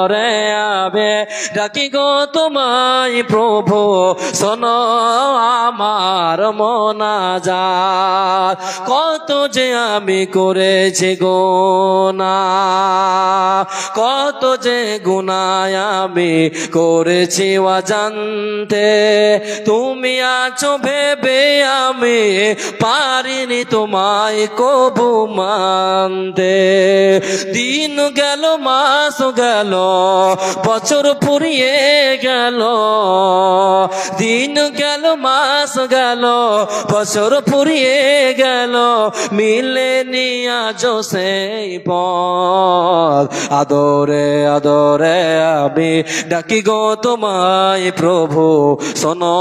রে আবে ডাকি গো তোমায় প্রভু শোনো আমার মোনাজাত কত যে আমি করেছি গুনাহ কত যে গুনাহ আমি করেছি অজান্তে তুমি আছো ভেবে আমি পারিনি তোমায় কবু মানতে দিন গেল মাস গেল বছর ফুরিয়ে গেল দিন গেল মাস গেল বছর ফুরিয়ে গেল মিলেনি আজও সেই পথ আদরে আদরে আমি ডাকি গো তোমায় প্রভু শোনো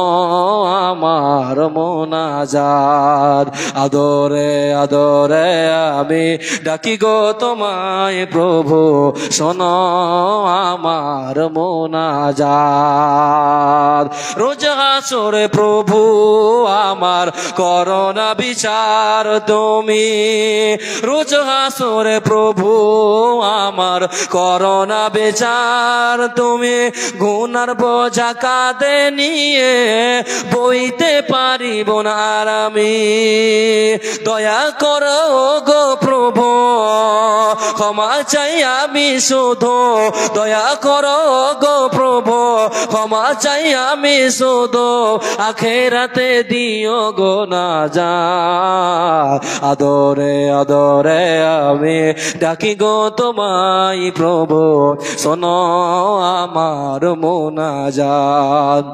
আমার মোনাজাত আদরে আদরে আমি ডাকি গো তোমায় প্রভু শোনো আমার মোনাজাত রোজ হাসরে প্রভু আমার করোনা বিচার তুমি রোজ হাসরে প্রভু আমার করোনা বিচার তুমি গুনার বোঝা কাঁধে নিয়ে বইতে পারিব না আর আমি দয়া করো গো প্রভু ক্ষমা চাই আমি শুধু দয়া করো গো প্রভু ক্ষমা চাই আমি শুধু আখেরাতে দিও গো নাজাত আদরে আদরে আমি ডাকি গো তোমায় প্রভু শোনো আমার মোনাজাত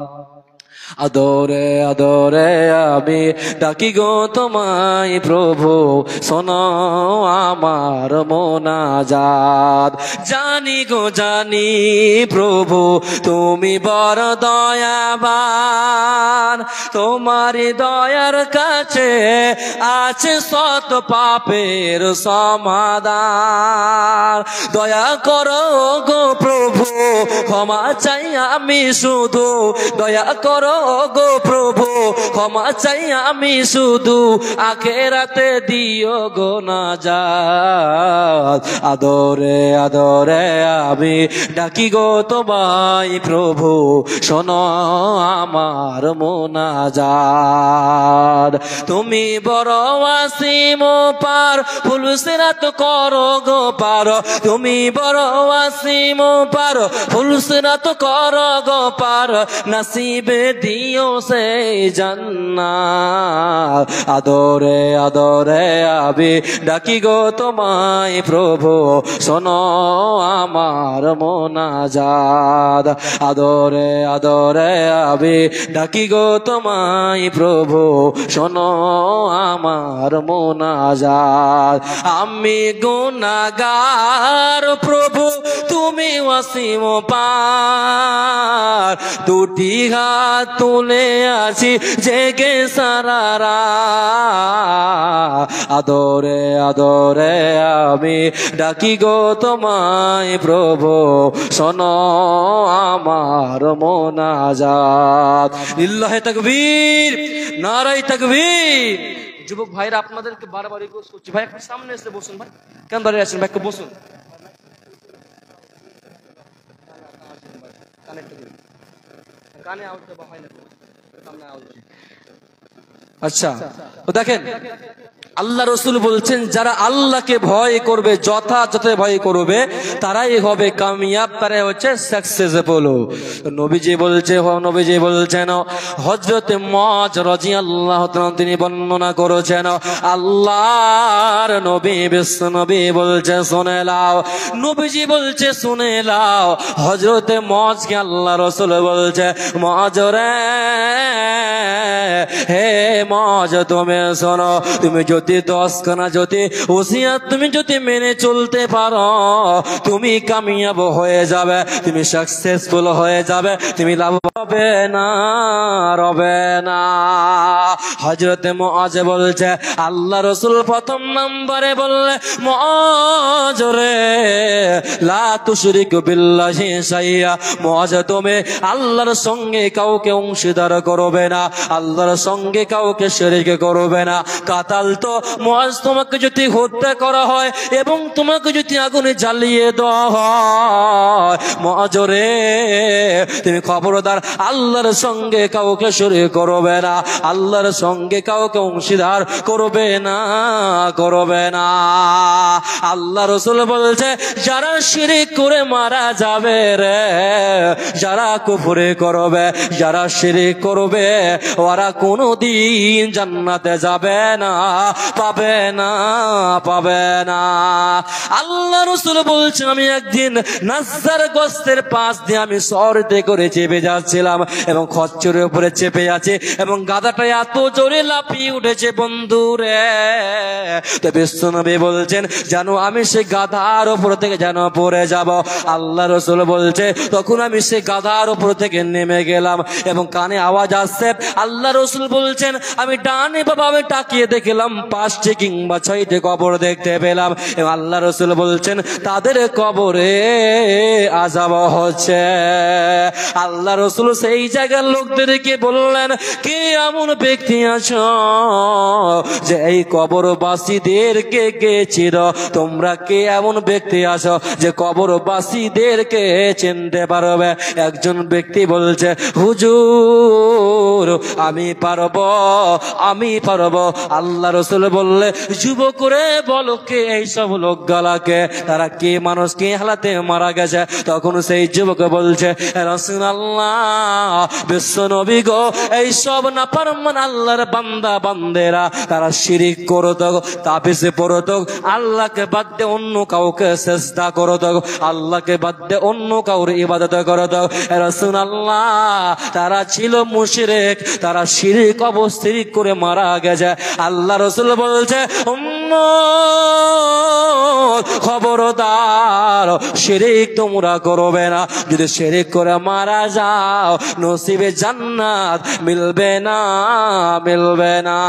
আদরে আদরে আমি ডাকি গো তোমায় প্রভু শোনো আমার মোনাজাত জানি গো জানি প্রভু তুমি বড় দয়াবান তোমার দয়ার কাছে আছে শত পাপের সমাধান দয়া করো গো প্রভু ক্ষমা চাই আমি শুধু দয়া করো গো প্রভু ক্ষমা চাই আমি শুধু আখেরাতে দিও গো নাজাত আদরে আদরে আমি ডাকি গো তোমায় প্রভু শোনো আমার মোনাজাত তুমি বড় ওয়াসিম পার ফুলসিরাত করো গো পার তুমি বড় ওয়াসিম পার ফুলসিরাত করো গো পার নসিবে দিও সেই জান্নাত আদরে আদরে আমি ডাকি গো তোমায় প্রভু শোনো আমার মোনাজাত আদরে আদরে আমি ডাকি গো তোমায় প্রভু শোনো আমার মোনাজাত আমি গুনাহগার প্রভু তুমি ওয়াসিম পার দুটি হাত তুলে আছি জেগে সারারা আদরে আদরে আমি ডাকি গো তোমায় প্রভু শোনো আমার মোনাজাত লিল্লাহে তাকবীর নারায়ে তাকবীর যুবক ভাইরা আপনাদেরকে বারবার রিকোয়েস্ট করছি ভাই একটু সামনে এসে বসুন ভাই কেন দাঁড়িয়ে আছেন ভাই একটু বসুন কানে আওয়াজ দেওয়া হয় না সামনে আওয়াজ আচ্ছা তো দেখেন আল্লাহ রসুল বলছেন যারা আল্লাহকে ভয় করবে যথাযথ ভয় করবে তারাই হবে কামিয়াব তারাই হচ্ছে সাকসেসফুল নবীজি বলছেন হযরত মুআয রাদিয়াল্লাহু তাআলা তিনি বর্ণনা করেছেন আল্লাহর নবী বিশ্ব নবী বলছে শুনে নাও নবীজি বলছে শুনে নাও হযরত মুআযকে আল্লাহ রসুল বলছে মুআয রে হে মুআয তুমি শোনো তুমি যদি 10 খানা যদি ওসিয়ত তুমি যদি মেনে চলতে পারো তুমি কামিয়াব হয়ে যাবে তুমি সাকসেসফুল হয়ে যাবে তুমি লাভ হবে না হযরত মুআয বলছে আল্লাহ রাসূল প্রথম নম্বরে বললে মুআয রে লা তুশরিকু বিল্লাহি শাইয়া মুআয তুমি আল্লাহর সঙ্গে কাউকে অংশীদার করবে না আল্লাহর সঙ্গে কাউকে শরীক করবে না কাতাল তো মুআয তোমাকে যদি হত্যা করা হয় এবং তোমাকে যদি আগুনে জ্বালিয়ে দেওয়া হয় মজরে তুমি খবরদার আল্লাহর সঙ্গে কাউকে শরীক করবে না, আল্লাহর সঙ্গে কাউকে অংশীদার করবে না, করবে না। আল্লাহ রাসূল বলছে যারা শিরক করে মারা যাবে রে, যারা কুফরি করবে, যারা শিরক করবে, ওরা কোনোদিন জান্নাতে যাবে না, পাবে না, পাবে না। আল্লাহ রাসূল বলছেন আমি একদিন নাজ্জার গোস্তের পাশ দিয়ে আমি সরতে করে চেপে যাচ্ছিলাম এবং খচ্চরের উপরে চেপে আছে এবং গাধাটা এত জোরে লাফিয়ে উঠেছে বন্ধুরে, তো বিশ্বনবী বলছেন যেন আমি সেই গাধার উপর থেকে যেন পড়ে যাব। আল্লাহ রাসূল বলছে তখন আমি সেই গাধার উপর থেকে নেমে গেলাম এবং কানে আওয়াজ আসছে। আল্লাহ রাসূল বলছেন আমি ডানে বামে তাকিয়ে দেখলাম 5টি কিংবা 6টি কবর দেখতে পেলাম এবং আল্লাহ রাসূল বলছেন তাদের কবরে আযাব হচ্ছে। আল্লাহ রাসূল সেই জায়গার লোকদেরকে বললেন কে এমন ব্যক্তি আছো যে এই কবরবাসীদেরকে চির, তোমরা কে এমন ব্যক্তি আছো যে কবরবাসীদেরকে চিনতে পারবে? একজন ব্যক্তি বলছে হুজুর আমি পারবো, আমি পারবো। আল্লাহ রাসূল বললে যুবক করে বলো কে এইসব লোক গালাকে, তারা কে মানুষ কে হালাতে মারা গেছে? তখন সেই যুবক বলছে রাসূলুল্লাহ বিশ্ব নবী গো এইসব নাফরমান আল্লাহর বান্দা বান্দেরা তারা শিরিক করত, তাবিজ পড়ত, আল্লাহকে বাদ দিয়ে অন্য কাউকে সিজদা করত, আল্লাহকে বাদ দিয়ে অন্য কাউর ইবাদত করত। রাসূলুল্লাহ তারা ছিল মুশরিক, তারা শিরিক অবস্থিত করে মারা গেছে। আল্লাহ রাসূল বলছে খবরদার শিরিক তোমরা করবে না, যদি শিরিক করে মারা যাও নসিবে জান্নাত মিলবে না, মিলবে না।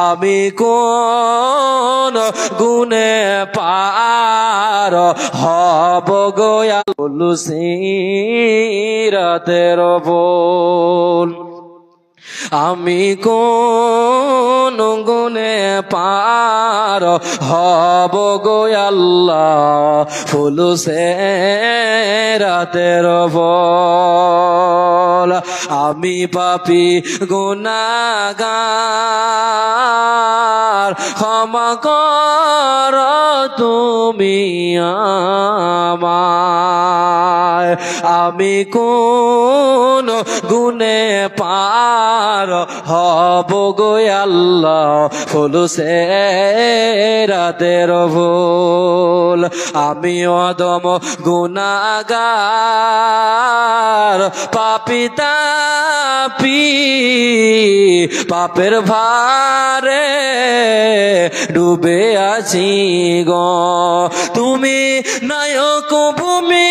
আমি কোন গুনে পার হব গোয়া সিরাতের বল, আমি কোন গুনে পার হব গো আল্লাহ ফুলুসে রাতের বল, আমি পাপী গুনাহগার ক্ষমা কর তুমি আমায়, আমি কোন গুনে পার হব গো আল্লাহ ফুলুসে রাতের ভুল, আমি অদম গুনাহগার পাপী তাপী পাপের ভারে ডুবে আছি গো, তুমি নায়ক ভূমি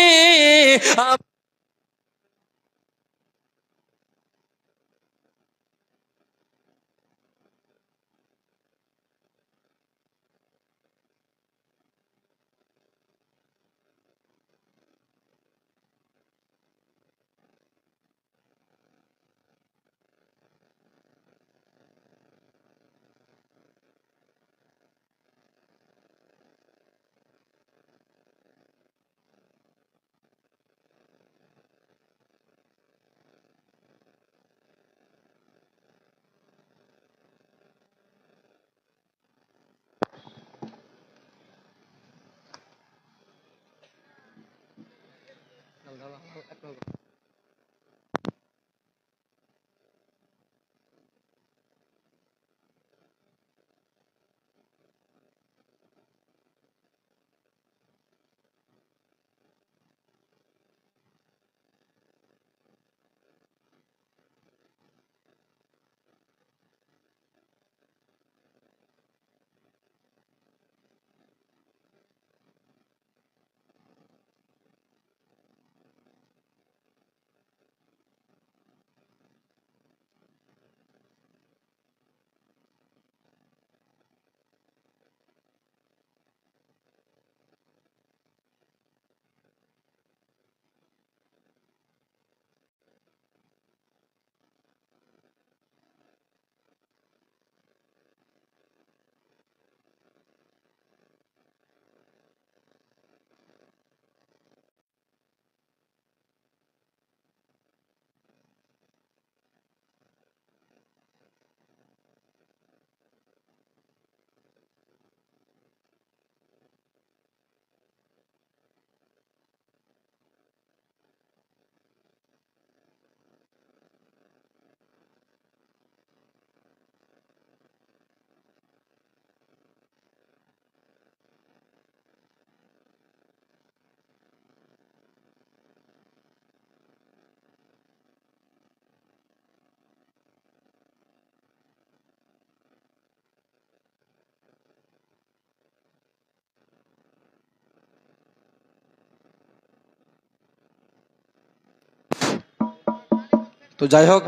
তো যাই হোক,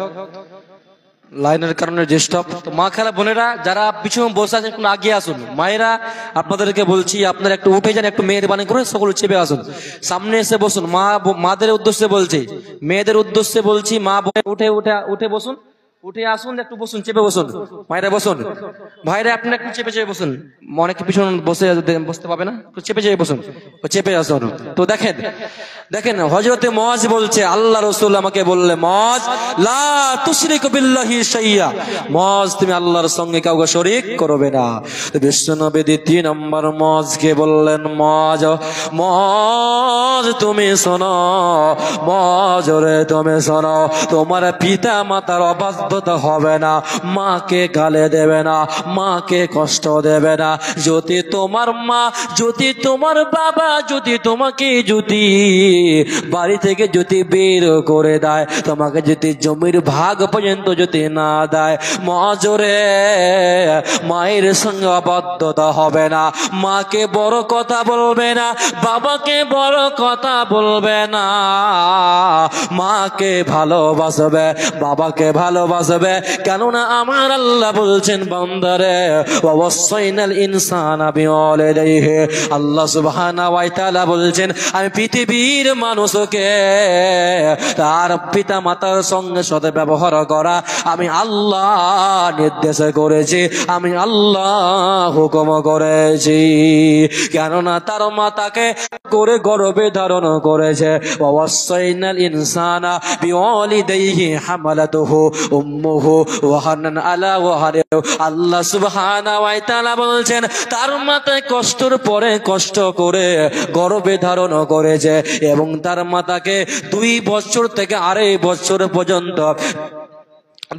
লাইনের কারণে ডিস্টার্ব। তো মা খালা বোনেরা যারা পিছনে বসে আছেন একটু আগে আসুন। মায়েরা আপনাদেরকে বলছি আপনারা একটু উঠে যান, একটু মেহেরবানি করে সকলে চেপে আসুন, সামনে এসে বসুন। মাদের উদ্দেশ্যে বলছি, মেয়েদের উদ্দেশ্যে বলছি, মা উঠে উঠে উঠে বসুন, উঠে আসুন, একটু বসুন, চেপে বসুন। মায়েরা বসুন, ভাইরা আপনি একটু চেপে চেপে বসুন, অনেকে পিছনে বসতে পাবে না, একটু চেপে চেপে বসুন, চেপে আসুন। তো দেখেন দেখেন হযরতে মুআজ বলছে, আল্লাহ রাসূল আমাকে বললে, মুআজ লা তুশরিকু বিল্লাহি শাইয়া, মুআজ তুমি আল্লাহর সঙ্গে কাউকে শরীক করবে না। তো বিশ্বনবী 2 নম্বর মুআজকে বললেন, মুআজ মুআজ তুমি শোনো, মুআজ রে তুমি শোনো, তোমার পিতা মাতার অবাধ্যতা হবে না, মাকে গালে দেবে না, মাকে কষ্ট দেবে না। যদি তোমার মা, যদি তোমার বাবা, যদি তোমাকে যদি বাড়ি থেকে যদি বের করে দেয়, তোমাকে যদি জমির ভাগ পর্যন্ত যদি না দেয়, মজরে মায়ের সঙ্গে অবাধ্যতা হবে না, মাকে বড় কথা বলবে না, বাবাকে বড় কথা বলবে না, মাকে ভালোবাসবে, বাবাকে ভালোবাসবে। কেননা আমার আল্লাহ বলছেন, বান্দারে ওয়াসাইনাল ইনসানা বিওয়ালিদাইহি, আল্লাহ সুবহানাহু ওয়া তাআলা বলছেন, আমি পৃথিবীর মানুষকে তার পিতা মাতার সঙ্গে সাথে ব্যবহার করা আমি আল্লাহ নির্দেশ করেছি, আমি আল্লাহ হুকুম করেছি। কেননা তার মাতাকে করে গর্ভে ধারণ করেছে। ওয়াসাইনাল ইনসানা বিওয়ালিদাইহি হামালাতুহু উম্মুহু ওয়াহানান আলা ওয়াহারি, আল্লাহ সুবহানাহু ওয়া তাআলা বলছেন, তার মাতায় কষ্টের পরে কষ্ট করে গর্ভে ধারণ করেছে এবং তার মাতাকে 2 বছর থেকে 2.5 বছর পর্যন্ত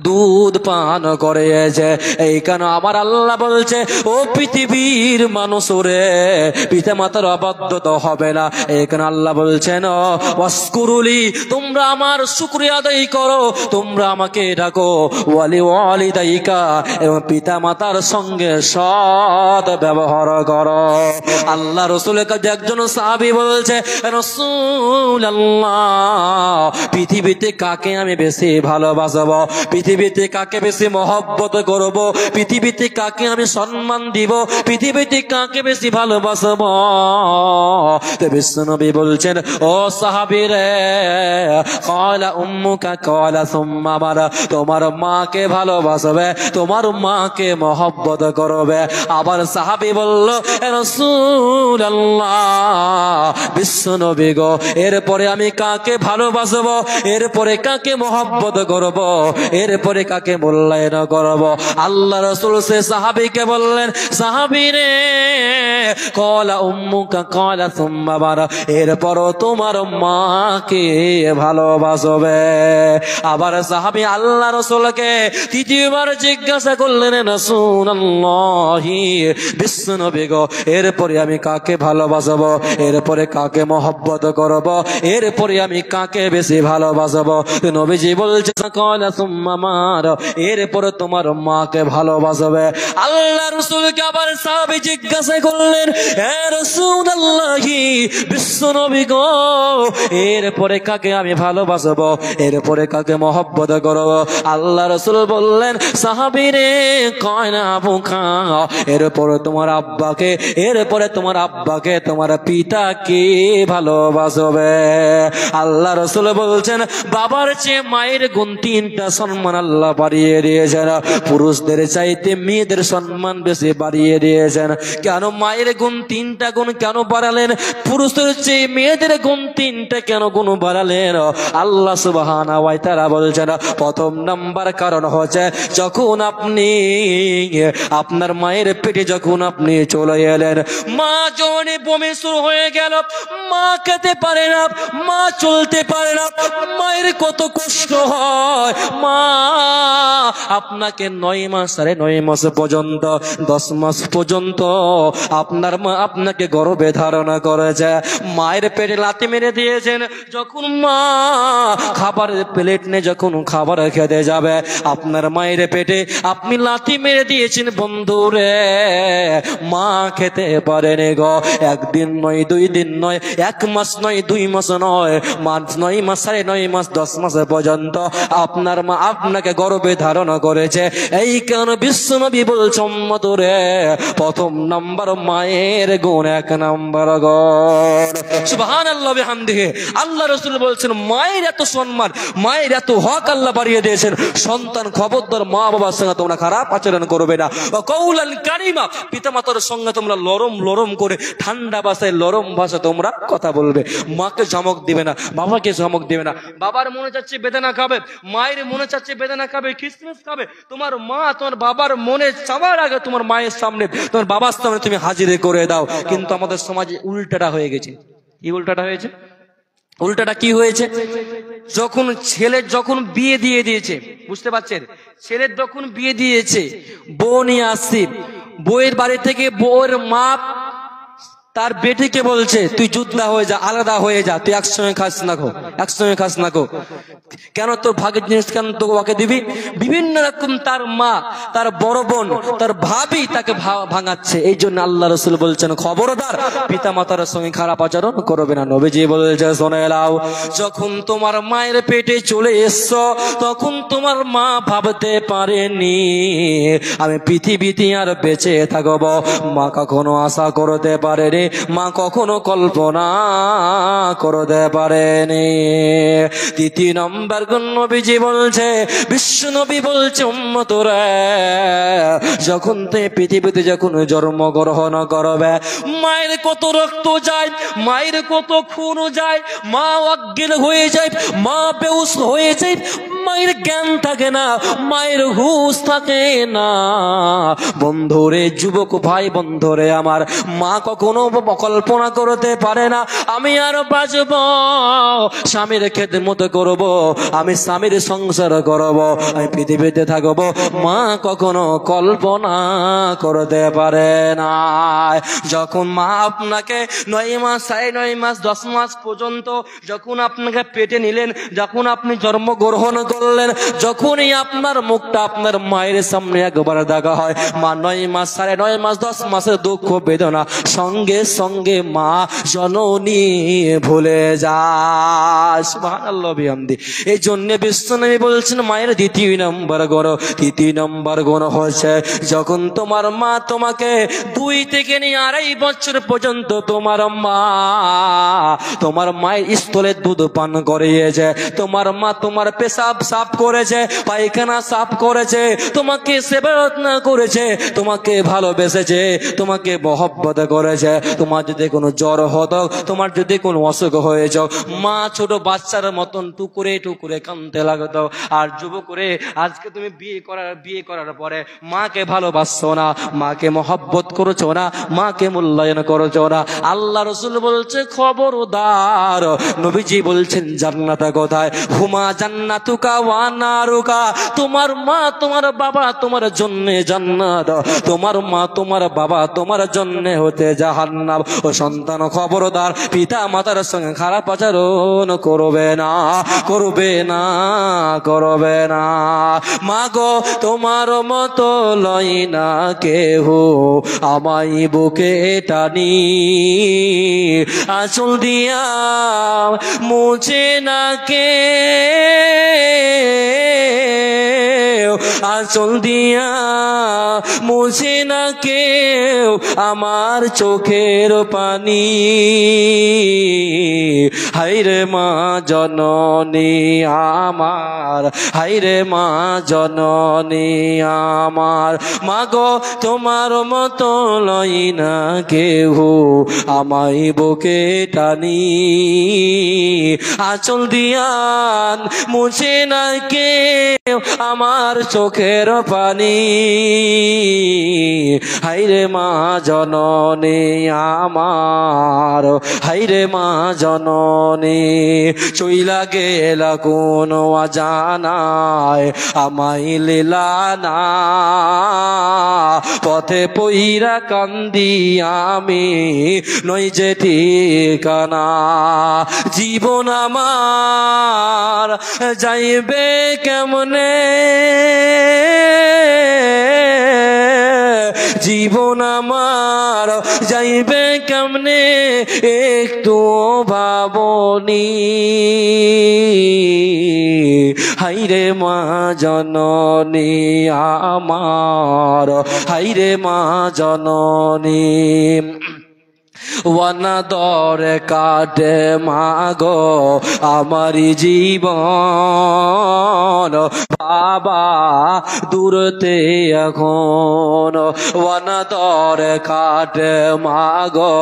দুধ পান করেছে। এই কেন আমার আল্লাহ বলছে, ও পৃথিবীর মানুষরে পিতা মাতার অবাধ্যতা হবে না। এখানে আল্লাহ বলছেন, ওয়াসকুরুলি, তোমরা আমার শুকরিয়া আদায় করো, তোমরা আমাকে ডাকো, ওয়ালি ওয়ালিদাইকা, এবং পিতা মাতার সঙ্গে সৎ ব্যবহার করো। আল্লাহ রাসূলের কাছে একজন সাহাবী বলছে, রাসূলুল্লাহ, পৃথিবীতে কাকে আমি বেশি ভালোবাসবো, পৃথিবীতে কাকে বেশি মহব্বত করব, পৃথিবীতে কাকে আমি সম্মান দিব, পৃথিবীতে কাকে বেশি ভালোবাসবো? বিশ্বনবী বলছেন, ও সাহাবী রে, ক্বালা উম্মুকা ক্বালা সুম্মা মারা, তোমার মাকে ভালোবাসবে, তোমার মাকে মহব্বত করবে। আবার সাহাবী বলল, রাসূলুল্লাহ, বিশ্বনবী গো, এরপরে আমি কাকে ভালোবাসবো, এরপরে কাকে মহব্বত করব, এরপরে কাকে মূল্যায়ন করব? আল্লাহ রাসূল সে সাহাবীকে বললেন, সাহাবী রে, ক্বালা উম্মুকা ক্বালা সুম্মা মারা, এরপরও তোমার মাকে ভালোবাসবে। আবার সাহাবী আল্লাহ রাসূলকে 3বার জিজ্ঞাসা করলেন, রাসূলুল্লাহ, বিশ্বনবী গো, এরপরে আমি কাকে ভালোবাসবো, এরপরে কাকে মহব্বত করব, এরপরে আমি কাকে বেশি ভালোবাসবো? নবীজি বলছে, ক্বালা সুম্মা মারা, এরপরে তোমার মাকে ভালোবাসবে। আল্লাহ রাসূলকে আবার সাহাবী জিজ্ঞাসা করলেন, হে রাসূলুল্লাহ, বিশ্বনবী গো, এরপরে কাকে আমি ভালোবাসবো, এরপরে কাকে মহব্বত করব? আল্লাহ রাসূল বললেন, সাহাবী রে, কয়না আবুকা, এরপরে তোমার আব্বাকে, এরপরে তোমার আব্বাকে, তোমার পিতাকে ভালোবাসবে। আল্লাহ রাসূল বলছেন, বাবার চেয়ে মায়ের গুণ 3টা সম্মান আল্লাহ বাড়িয়ে দিয়েছেন, পুরুষদের চাইতে মেয়েদের সম্মান বেশি বাড়িয়ে দিয়েছেন। কেন মায়ের গুণ 3টা গুণ কেন বাড়ালেন? পুরুষদের চেয়ে মেয়েদের গুণ 3টা কেন গুণ বাড়ালেন? আল্লাহ সুবহানাহু ওয়া তাআলা বলছেন, প্রথম নাম্বার কারণ হচ্ছে, যখন আপনি আপনার মায়ের পেটে যখন আপনি চলে এলেন, মা জনে বমি শুরু হয়ে গেল, মা খেতে পারে না, মা চলতে পারে না, মায়ের কত কষ্ট হয়, মা আপনাকে 9 মাস 9.5 মাস পর্যন্ত 10 মাস পর্যন্ত আপনার মা আপনাকে গর্ভে ধারণা করেছে, মায়ের পেটে লাথি মেরে দিয়েছেন। যখন মা খাবারের প্লেট নিয়ে যখন খাবার খেতে যাবে, আপনার মায়ের পেটে আপনি লাথি মেরে দিয়েছেন বন্ধুরে, মা খেতে পারেনি গো। 1 দিন নয়, 2 দিন নয়, 1 মাস নয়, 2 মাস নয়, 9 মাস 9.5 মাস 10 মাস পর্যন্ত আপনার মা আপনাকে গর্ভে ধারণা করেছে। এই কারণে বিশ্বনবী বলছেন উম্মত রে, প্রথম নাম্বার মায়ের গুণ, 1 নাম্বার গুণ। সুবহানাল্লাহ বিহামদিহি। আল্লাহ রাসূল বলছেন মায়ের এত সম্মান, মায়ের এত হক আল্লাহ বাড়িয়ে দিয়েছেন। সন্তান খবরদার মা বাবার সঙ্গে তোমরা খারাপ আচরণ করবে না। কওলান কারিমা, পিতামাতার সঙ্গে তোমরা লরম লরম করে ঠান্ডা ভাষায় লরম ভাষা তোমরা কথা বলবে। মাকে ধমক দিবে না, বাবাকে ধমক দিবে না। বাবার মনে চাচ্ছে বেদানা খাবে, মায়ের মনে চাচ্ছে বেদানা খাবে, কিসমিস খাবে, তোমার মা তোমার বাবার মনে চাওয়ার আগে তোমার মায়ের সামনে তোমার বাবার সামনে তুমি হাজিরে করে দাও। কিন্তু আমাদের সমাজে উল্টাটা হয়ে গেছে। কি উল্টাটা হয়েছে? উল্টাটা কি হয়েছে? যখন ছেলের যখন বিয়ে দিয়ে দিয়েছে, বুঝতে পারছেন, ছেলের যখন বিয়ে দিয়েছে, বউ নিয়ে আসছে, বউয়ের বাড়ি থেকে বউয়ের মা তার বেটিকে বলছে তুই যুদ্ধা হয়ে যা, আলাদা হয়ে যা, তুই একসঙ্গে খাস না গো, একসঙ্গে খাস না গো। কেন তোর ভাগের জিনিস কেন তো ওকে দিবি? বিভিন্ন রকম তার মা, তার বড় বোন, তার ভাবি তাকে ভাঙাচ্ছে। এই জন্য আল্লাহ রাসূল বলছেন খবরদার পিতা মাতার সঙ্গে খারাপ আচরণ করবে না। নবীজি বলেছে শুনে নাও, যখন তোমার মায়ের পেটে চলে এসছো তখন তোমার মা ভাবতে পারেনি আমি পৃথিবীতে আর বেঁচে থাকবো। মা কখনো আশা করতে পারেনি, মা কখনো কল্পনা করতে পারেনি। 3 নম্বর গুণ নবীজি বলছে, বিশ্ব নবী বলছে উম্মতরা, যখন তুই পৃথিবীতে যখন জন্মগ্রহণ করবে, মায়ের কত রক্ত যায়, মায়ের কত খুন যায়, মা অজ্ঞান হয়ে যায়, মা বেহুশ হয়ে যায়, মায়ের জ্ঞান থাকে না, মায়ের হুঁশ থাকে না। বন্ধুরে, যুবক ভাই বন্ধুরে আমার, মা কখনো কল্পনা করতে পারে না আমি আর বাঁচব, স্বামীর খেদমত করব, আমি স্বামীর সংসার করব, আমি পৃথিবীতে থাকব। মা কখনো কল্পনা করতে পারে না। যখন মা আপনাকে 9 মাস 9.5 মাস 10 মাস পর্যন্ত যখন আপনাকে পেটে নিলেন, যখন আপনি জন্মগ্রহণ করলেন, যখনই আপনার মুখটা আপনার মায়ের সামনে একবার দেখা হয়, মা 9 মাস 9.5 মাস 10 মাসের দুঃখ বেদনা সঙ্গে সঙ্গে মা জননী ভুলে যায়। সুবহানাল্লাহ বিহামদি। এই জন্য বিশ্বনবী বলছেন মায়ের 2 নম্বর গুণ, 3 নম্বর গুণ হচ্ছে যখন তোমার মা তোমাকে 2 থেকে নিয়ে 2.5 বছর পর্যন্ত তোমার মায়ের স্থলে দুধ পান করিয়েছে, তোমার মা তোমার পেশাব সাফ করেছে, পায়খানা সাফ করেছে, তোমাকে সেবা যত্ন করেছে, তোমাকে ভালোবেসেছে, তোমাকে মহব্বত করেছে। তোমার যদি কোনো জ্বর হতো, তোমার যদি কোনো অসুখ হয়ে যাও, মা ছোট বাচ্চার মতন টুকুরে টুকুরে কাঁদতে লাগতো। আর যুবক করে আজকে তুমি বিয়ে করার পরে মাকে ভালোবাসছো না, মাকে মহব্বত করছো না, মাকে মূল্যায়ন করছো না। আল্লাহ রাসূল বলছে খবরদার। নবীজি বলছেন জান্নাত কোথায়? হুমা জান্নাতুকা ওয়া নারুকা। তোমার মা তোমার বাবা তোমার জন্য জান্নাত, তোমার মা তোমার বাবা তোমার জন্য হতে জাহান্নাম। ও সন্তান খবরদার, পিতা মাতার সঙ্গে খারাপ আচরণ করবে না, করবে না, করবে না। মা গো তোমার মতো লয় না কেহ আমায় বুকে টানি, আঁচল দিয়া মুছে না কে, আঁচল দিয়া মুছে না কেউ আমার চোখের পানি। হায়রে মা জননী আমার, হায়রে মা জননী আমার। মা গো তোমার মতো লয় না কেহ আমায় বুকে টানি, আঁচল দিয়া মুছে না কে আমার চোখের পানি, হাইরে মা জননী আমার, হাইরে মা জননী, চইলা গেলা কোন অজানায় আমায় লিলা না, পথে পইরা কান্দি আমি নই যে ঠিকানা, জীবন আমার যাইবে কেমনে, জীবন আমার যাইবে কেমনে একটু ভাবনি, হাইরে মা জননী আমার, হাইরে মা জননী, ওয়ানাদরে কাটে মাগো আমারি জীবন, বাবা দূরতে এখন, ওয়ানাদরে কাটে মাগো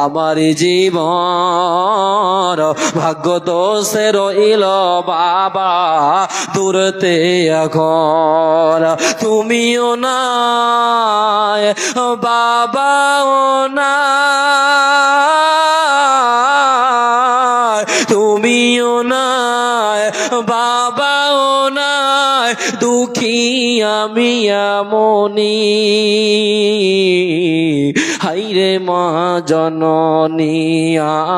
আমারি জীবন, ভাগ্য দোষে রইল বাবা দূরতে এখন, তুমিও নাই বাবাও নাই, তুমিও নাই বাবাও নাই, দুঃখী আমি এমনি, হাইরে মা জননী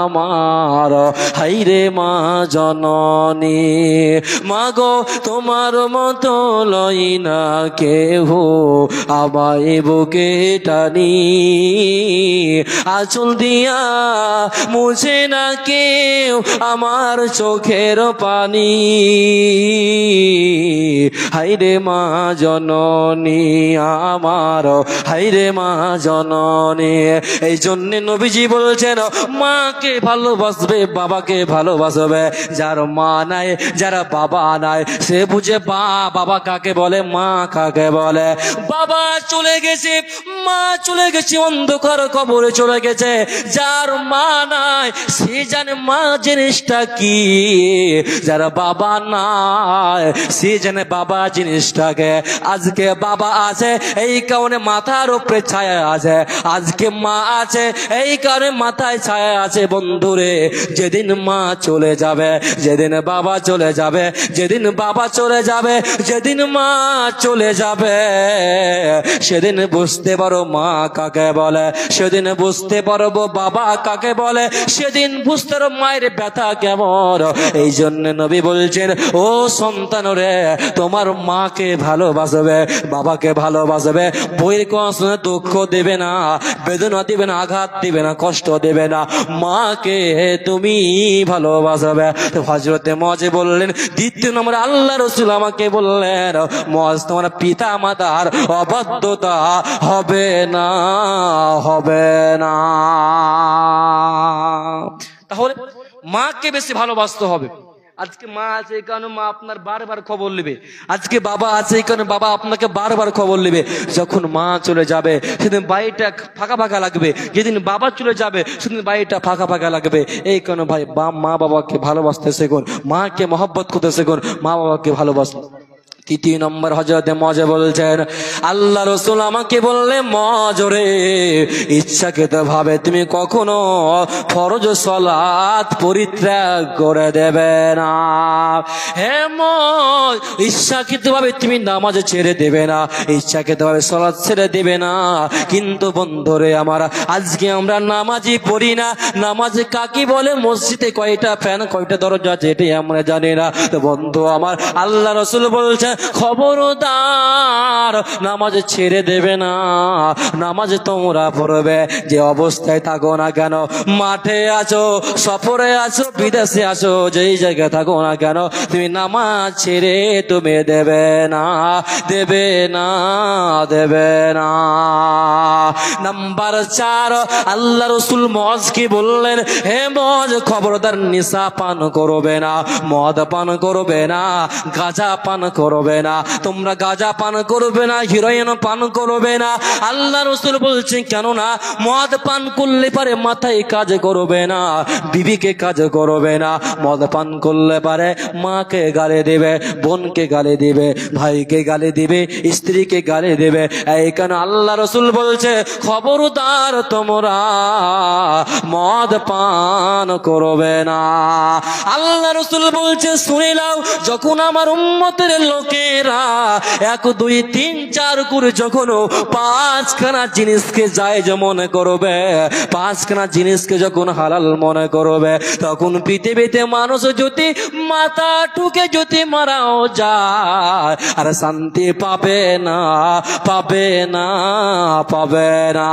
আমার, হাইরে মা জননী, মাগো তোমার মতো লই না কেহ আমায় বুকে টানি, আঁচল দিয়া মুছে না কেউ আমার চোখের পানি, হাইরে মা জননী আমার, হাইরে মা জননী, এই জন্য নবীজি বলছেন মাকে ভালোবাসবে বাবাকে ভালোবাসবে, যার মা নাই যারা বাবা নাই সে বুঝে বাবা কাকে বলে মা কাকে বলে, বাবা চলে গেছে মা চলে গেছে অন্ধকার কবরে চলে গেছে, যার মা নাই সে জানে মা জিনিসটা কি, যারা বাবা নাই সে জানে বাবা জিনিসটাকে, আজকে বাবা আছে এই কারণে মাথার উপরে ছায়া আছে, আজকে মা আছে এই কারণে মাথায় ছায়া আছে, বন্ধুরে যেদিন মা চলে যাবে, যেদিন বাবা চলে যাবে, যেদিন বাবা চলে যাবে, যেদিন মা চলে যাবে, সেদিন বুঝতে পারো মা কাকে বলে, সেদিন বুঝতে পারবো বাবা কাকে বলে, সেদিন বুঝতে পারো মায়ের ব্যথা কেমন। এই জন্য নবী বলছেন ও সন্তান রে তোমার মাকে ভালোবাসবে বাবাকে ভালোবাসবে, বইয়ের কোনো দুঃখ দেবে না, বেদনা দিবে না, আঘাত দিবে না, কষ্ট দেবে না, মাকে তুমি ভালোবাসবে। হযরতে মুআজ বললেন, দ্বিতীয় নম্বরে আল্লাহ রাসূল আমাকে বললেন মুআজ তোমার পিতা মাতার অবাধ্যতা হবে না, হবে না। তাহলে মাকে বেশি ভালোবাসতে হবে। আজকে মা আছে এই কারণে মা আপনার বারবার খবর নেবে, আজকে বাবা আছে এই কারণে বাবা আপনাকে বারবার খবর নেবে। যখন মা চলে যাবে সেদিন বাড়িটা ফাঁকা ফাঁকা লাগবে, যেদিন বাবা চলে যাবে সেদিন বাড়িটা ফাঁকা ফাঁকা লাগবে। এই কারণে ভাই মা বাবাকে ভালোবাসতে শেখুন, মাকে মহব্বত করতে শেখুন, মা বাবাকে ভালোবাসুন। তৃতীয় নম্বর হযরতে মুআজ বলছেন আল্লাহ রাসূল আমাকে বললে মুআজ রে ইচ্ছাকৃত ভাবে তুমি কখনো ফরজ সালাত পরিত্যাগ করে দেবে না। হে মুআজ ইচ্ছাকৃত ভাবে তুমি নামাজ ছেড়ে দেবে না, ইচ্ছাকৃত ভাবে সালাত ছেড়ে দেবে না। কিন্তু বন্ধুরে আমার আজকে আমরা নামাজই পড়ি না, নামাজ কাকে বলে, মসজিদে কয়টা ফ্যান কয়টা দরজা আছে এটাই আমরা জানি না। তো বন্ধু আমার আল্লাহ রাসূল বলছে খবরদার নামাজ ছেড়ে দেবে না, নামাজ তোমরা পড়বে যে অবস্থায় থাকো না কেন, মাঠে আছো, সফরে আছো, বিদেশে আছো, যেই জায়গায় থাকো না কেন তুমি নামাজ ছেড়ে তুমি দেবে না, দেবে না, দেবে না। নাম্বার 4 আল্লাহ রাসূল মুআজকে বললেন হে মুআজ খবরদার নিশা পান করবে না, মদ পান করবে না, গাঁজা পান করবে করবে না, তোমরা গাঁজা পান করবে না, হিরোইন পান করবে না। আল্লাহ রাসূল বলছেন কেননা মদ পান করলে পারে মাথায় কাজ করবে না, বিবিকে কাজ করবে না। মদ পান করলে পারে মাকে গালি দেবে, বোনকে গালি দিবে, ভাইকে গালি দিবে, স্ত্রীকে গালি দেবে। এইখানে আল্লাহ রাসূল বলছে খবরদার তোমরা মদ পান করবে না। আল্লাহ রাসূল বলছে শুনে নাও, যখন আমার উম্মতের লোকেরা 1 2 3 4 করে যখন 5খানা জিনিসকে জায়েজ মনে করবে, 5খানা জিনিসকে যখন হালাল মনে করবে, তখন পৃথিবীতে মানুষ যদি মাথা ঠুকে যদি মারাও যায় আর শান্তি পাবে না, পাবে না, পাবে না।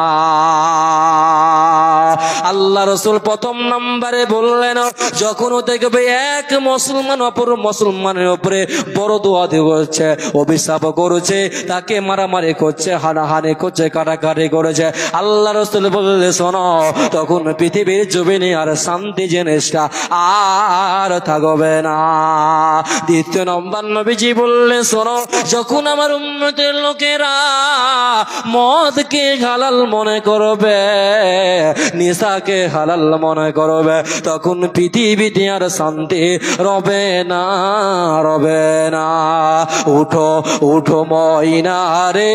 আল্লাহ রাসূল প্রথম নম্বরে বললেন যখন দেখবে এক মুসলমান অপর মুসলমানের উপরে বড় দোয়া দিচ্ছে, অভিশাপ করছে, তাকে মারামারি করছে, হানাহানি করছে, কাটাকাটি করেছে, আল্লাহ রাসূল বললেন শোনো, তখন পৃথিবীর জমিনে আর শান্তি জিনিসটা আর থাকবে না। দ্বিতীয় নম্বর নবীজি বললেন শোনো, যখন আমার উম্মতের লোকেরা মদকে হালাল মনে করবে, নেশাকে হালাল মনে করবে, তখন পৃথিবীতে আর শান্তি রবে না, রবে না। উঠো উঠো ময়না রে,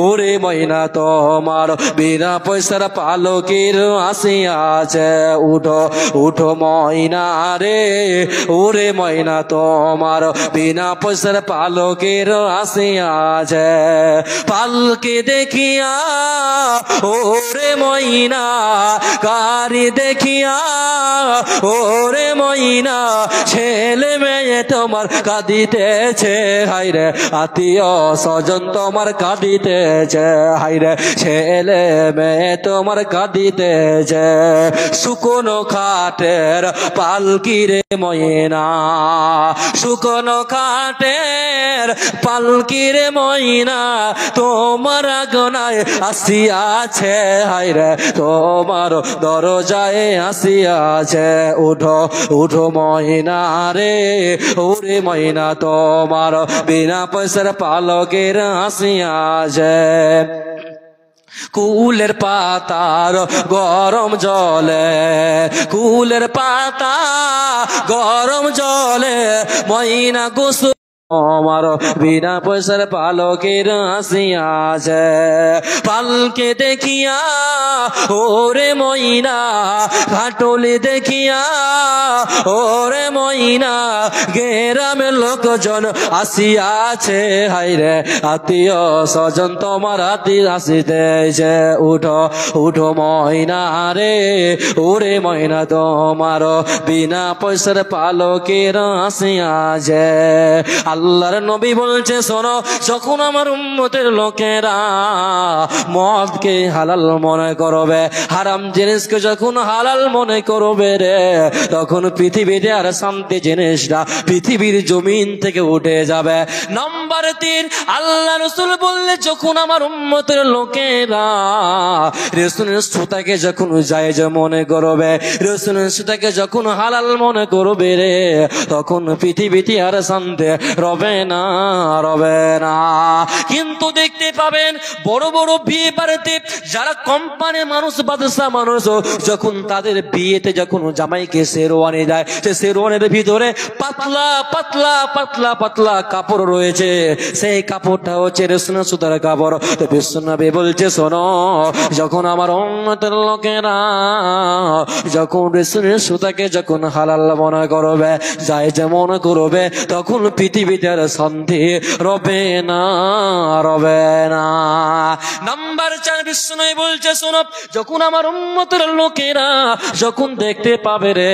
ওরে ময়না তোমার বিনা পয়সার পালকের আসিয়াছে। উঠো উঠো ময়না রে, ওরে ময়না তোমার বিনা পয়সার পালকের আসিয়াছে। পালকে দেখিয়া ওরে ময়না, গাড়ি দেখিয়া ওরে ময়না, ছেলে মেয়ে তোমার কাঁদিতেছে, হায়রে আত্মীয় স্বজন তোমার কাঁদিতেছে, হায়রে ছেলে মেয়ে তোমার কাঁদিতেছে। শুকনো খাটের পালকি রে ময়না, শুকনো খাটের পালকি রে ময়না, তোমার আগনায় আসিয়াছে, হায়রে তোমার দরজায় আসিয়াছে। উঠো উঠো ময়না রে, ওরে ময়না তোমার বিনা পয়সার পালকের আসিয়াছে। কুলের পাতার গরম জলে, কুলের পাতা গরম জলে ময়না গোসল আমার বিনা পয়সার পালকের আসিয়াছে। পালকে দেখিয়া ওরে ময়না, ঘাটলে দেখিয়া ওরে ময়না, গ্রামের লোকজন আসিয়াছে, হায়রে আত্মীয় স্বজন তোমার হাতি আসিতেছে। উঠো উঠো ময়না রে, ওরে ময়না তোমার বিনা পয়সার পালকের আসিয়াছে। আল্লাহর নবী বলছে শোনো, যখন আমার উম্মতের লোকেরা মদকে হালাল মনে করবে, হারাম জিনিসকে যখন হালাল মনে করবে রে, তখন পৃথিবীতে আর শান্তি জিনিসটা পৃথিবীর জমিন থেকে উঠে যাবে। নম্বর 3, আল্লাহ রাসূল বললে যখন আমার উম্মতের লোকেরা রাসূলের সুতাকে যখন জায়েজ মনে করবে, রাসূলের সুতাকে যখন হালাল মনে করবে রে, তখন পৃথিবীতে আর শান্তি রবে না, রবে না। কিন্তু দেখতে পাবেন বড় বড় বিয়ে বাড়িতে যারা কোম্পানির মানুষ, বাদশা মানুষ, যখন তাদের বিয়েতে যখন জামাইকে শেরওয়ানি দেয়, সে শেরওয়ানির ভিতরে পাতলা পাতলা পাতলা পাতলা কাপড় রয়েছে, সেই কাপড়টা হচ্ছে রেশমের সুতার কাপড়। তো বিশ্বনবী বলছে শোনো, যখন আমার উম্মতের লোকেরা যখন রেশমের সুতাকে যখন হালাল মনে করবে, জায়েজ মনে করবে, তখন পৃথিবীতে আর শান্তি রবে না, রবে না। নাম্বার 4, বিশ্বনবী বলছে শোনো, যখন আমার উম্মতের লোকেরা যখন দেখতে পাবে রে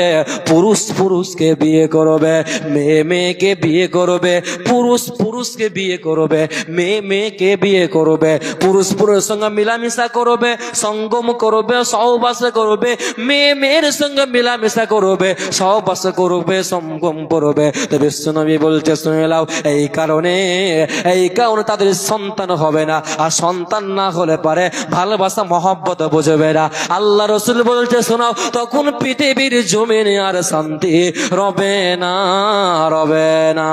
পুরুষ পুরুষকে বিয়ে করবে, মেয়ে মেয়েকে বিয়ে করবে, পুরুষ পুরুষকে বিয়ে করবে, মেয়ে মেয়েকে বিয়ে করবে, পুরুষ পুরুষের সঙ্গে মিলামিশা করবে, সঙ্গম করবে, সহবাস করবে, মেয়ে মেয়ের সঙ্গে মিলামিশা করবে, সহবাস করবে, সঙ্গম করবে। তো বিশ্বনবী বলছে শুনে নাও, এই কারণে তাদের সন্তান হবে না, আর সন্তান না হলে পারে ভালোবাসা মহব্বত বুঝবে না। আল্লাহ রাসূল বলছে শোনাও, তখন পৃথিবীর জমিনে আর শান্তি রবে না, রবে না।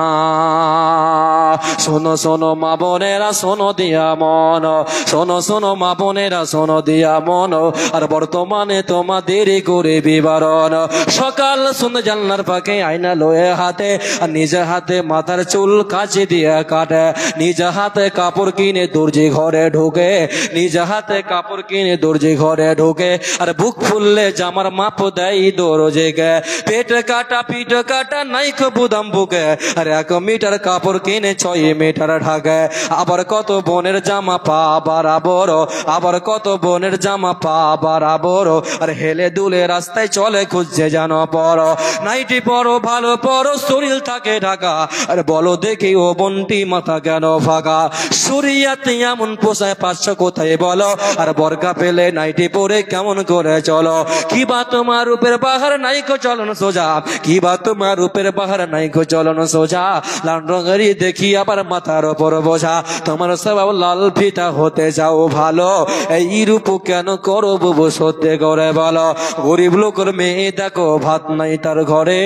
শোনো শোনো মা বোনেরা শোনো দিয়া মন, শোনো শোনো মা বোনেরা শোনো দিয়া মন, আর বর্তমানে তোমাদের করে বিবরণ। সকাল শুনে জানলার পাকে আয়না লয়ে হাতে, আর নিজে হাতে মাথার চুল কাচি দিয়ে কাটে, নিজে হাতে কাপড় কিনে দর্জি ঘরে ঢুকে, নিজে হাতে কাপড় কিনে দর্জি ঘরে ঢুকে, আর বুক ফুললে জামার মাপ দেয় দরজিকে। পেট কাটা পিঠ কাটা নাইক বুদাম বুকে, আর 1 মিটার কাপড় কিনে 6 মিটার ঢাকে। আবার কত বোনের জামা পা বরাবর, আবার কত বোনের জামা পা বরাবর, আর হেলে দুলে রাস্তায় চলে খুঁজছে জানো পরো। নাইটি পরো ভালো পরো শরীর থাকে ঢাকা, আর বলো দেখি ও বোনটি মাথা কেন ফাঁকা। শরিয়াতে এমন পোষায় 500 কোথায় বলো, আর বরকা পেলে নাইটি পরে কেমন করে চলো। কিবা তোমার রূপের বাহার নাইকো চলন সোজা, কিবা তোমার রূপের বাহার নাইকো চলন সোজা। লাল রঙেরই দেখি আবার মাথার ওপর বোঝা, তোমার স্বভাব লাল ফিতা হতে যাও ভালো, এই রূপ কেন করো বুবু সত্যি করে বলো। গরিব লোকের মেয়ে দেখো ভাত নাই তার ঘরে,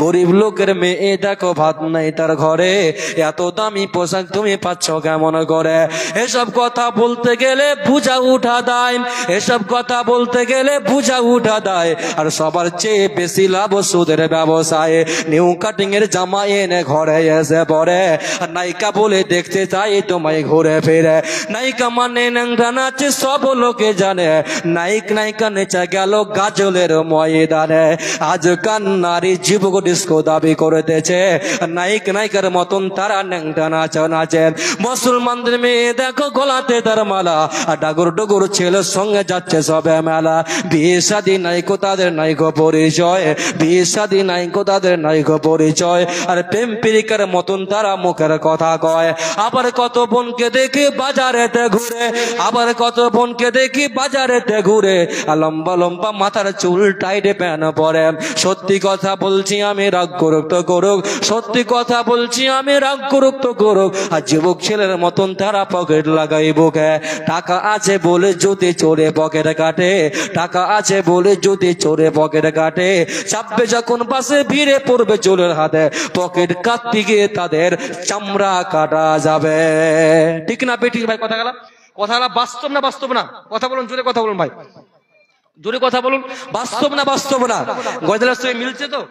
গরিব লোকের মেয়ে দেখো ভাত নাই তার ঘরে, এত দামি পোশাক তুমি পাচ্ছ কেমন করে। এসব কথা বলতে গেলে বুঝা উঠা দেয়, এসব কথা বলতে গেলে বুঝা উঠা দেয়। আর সবার চেয়ে বেশি লাভ সুদের ব্যবসায়, নিউ কাটিং এর জামা এনে ঘরে এসে পড়ে, আর নায়িকা বলে দেখতে চাই তোমায় ঘুরে ফিরে। নায়িকা মানে ন্যাংরা নাচে সব লোকে জানে, নায়িক নায়িকা নেচে গেল গাজলের ময়দানে। আজকাল নারী যুবক ডিস্কো দাবি করতেছে, নায়িক নায়িকার মতন তারা ন্যাংরা নাচ নাচেন। মুসলমানদের মেয়ে দেখো গলাতে তার মালা, আর ডাগর ডগর ছেলের সঙ্গে যাচ্ছে সবে মেলা। বিয়ে শাদী নাইকো তাদের নাইকো পরিচয়, বিয়ে শাদী নাইকো তাদের নাইকো পরিচয়, আর প্রেম পিরিকার মতন তারা মুখের কথা কয়। আবার কত বোনকে দেখি বাজারেতে ঘুরে, আবার কত বোনকে দেখি বাজারেতে ঘুরে, আর লম্বা লম্বা মাথার চুল টাইটে প্যান পরে। সত্যি কথা বলছি আমি রাগ করুক তো করুক, সত্যি কথা বলছি আমি রাগ করুক তো করুক, আর যুবক ছেলের মতন তারা পকেট লাগাই বুকে। টাকা আছে বলে যদি চোরে পকেট কাটে, টাকা আছে বলে যদি চোরে পকেট কাটে, চাপবে যখন পাশে ভিড়ে পড়বে চোরের হাতে, পকেট কাটতে গিয়ে তাদের চামড়া কাটা যাবে। ঠিক না বেঠিক ভাই? কথা গেলা বাস্তব না বাস্তব না? কথা বলুন, জোরে কথা বলুন ভাই, জোরে কথা বলুন। বাস্তব না বাস্তব না? গজলের সঙ্গে মিলছে তো?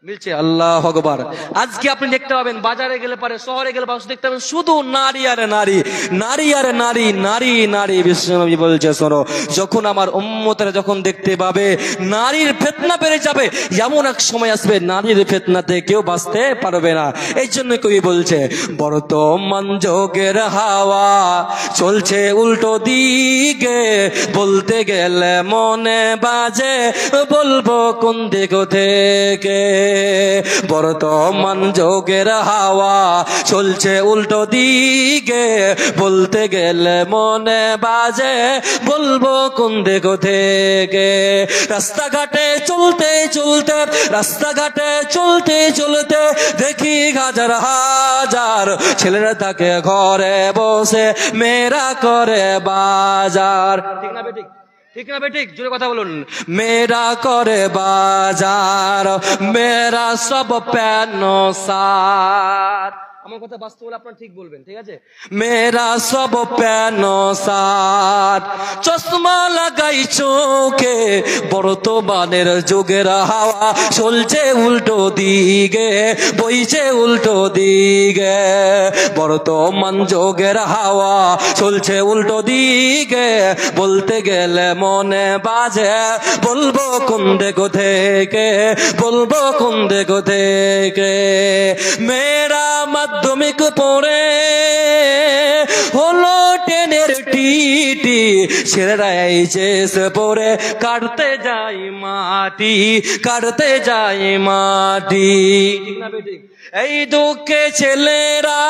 মিলছে। আল্লাহ আকবার। আজকে আপনি দেখতে পাবেন বাজারে গেলে পারে, শহরে গেলে মানুষ দেখতে পাবেন শুধু নারী আর নারী, নারী আর নারী, নারী নারী। বিশ্বনবী বলছে শোনো, যখন আমার উম্মতেরা যখন দেখতে পাবে নারীর ফিতনা বেড়ে যাবে, এমন এক সময় আসবে নারীর ফিতনাতে কেউ বাঁচতে পারবে না। এই জন্য কবি বলছে, বর্তমান যোগের হাওয়া চলছে উল্টো দিকে, বলতে গেলে মনে বাজে বলবো কোন দিক থেকে। বর্তমান যোগের হাওয়া চলছে উল্টো দিকে, বলতে গেলে মনে বাজে বলবো কোন দিক থেকে। রাস্তাঘাটে চলতে চলতে, রাস্তাঘাটে চলতে চলতে দেখি হাজার হাজার ছেলেরা থাকে ঘরে বসে, মেয়েরা করে বাজার। ঠিক না বেঠিক? ঠিক না বেঠিক? জোরে কথা বলুন। মেয়েরা করে বাজার, মেয়েরা সব প্যানো সার। আমার কথা বাস্তব হলে আপনারা ঠিক বলবেন, ঠিক আছে? মেয়েরা সব প্যানো সার, চশমা লাগাই চোখে, বর্তমানের যুগের হাওয়া চলছে উল্টো দিকে, বইছে উল্টো দিকে। বর্তমান যুগের হাওয়া চলছে উল্টো দিকে, বলতে গেলে মনে বাজে বলবো কোন দিক থেকে, বলবো কোন দিক থেকে। মেয়েরা মাধ্যমিক পড়ে হলো টেনের টিটি, ছেলেরা এইচএস পড়ে কাটতে যাই মাটি, কাটতে যাই মাটি। ঠিক না বেঠিক? এই দুঃখে ছেলেরা,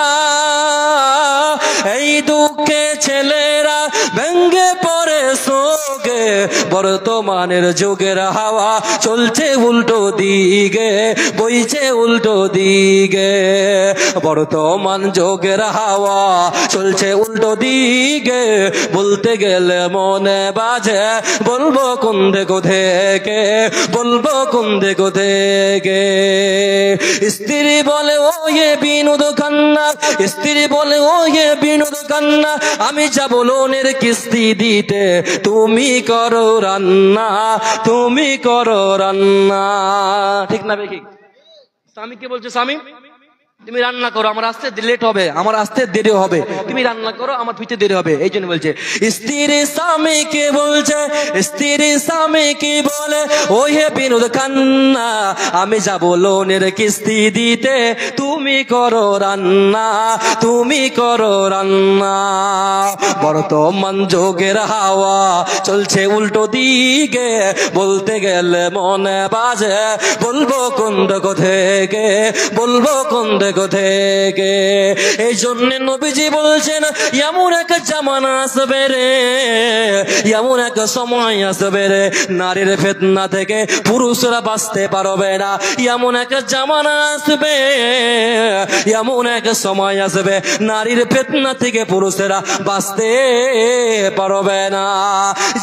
এই দুঃখে ছেলেরা ভেঙ্গে পড়ে শোকে, বর্তমানের যুগের হাওয়া চলছে উল্টো দিকে, বইছে উল্টো দিকে। বর্তমান যুগের হাওয়া চলছে উল্টো দিকে, বলতে গেলে মনে বাজে বলবো কোন দিক থেকে, বলবো কোন দিক থেকে। স্ত্রী বলে ও এ বিনোদ খান্না, স্ত্রী বলে ও এ বিনোদ খান্না, আমি যাব লোনের কিস্তি দিতে, তুমি করো রান্না, তুমি করো রান্না। ঠিক না বেকি? স্বামীকে বলছে স্বামী তুমি রান্না করো, আমার আসতে লেট হবে, আমার আসতে দেরি হবে, তুমি রান্না করো, আমার ফিরতে দেরি হবে। এই জন্য বলছে স্ত্রী স্বামীকে বলছে, স্ত্রী স্বামীকে বলে ও হে বিনোদ খান্না, আমি যাব লোনের কিস্তি দিতে, তুমি করো রান্না, তুমি করো রান্না। বর্তমান যুগের হাওয়া চলছে উল্টো দিকে, বলতে গেলে মনে বাজে বলবো কোন দিক থেকে, বলবো কোন দিক থেকে। এই জন্য নবীজি বলছেন এমন এক জামানা আসবে রে, এমন এক সময় আসবে রে, নারীর ফিতনা থেকে পুরুষরা বাঁচতে পারবে না। এমন এক জামানা আসবে, এমন এক সময় আসবে, নারীর ফিতনা থেকে পুরুষরা বাঁচতে পারবে না।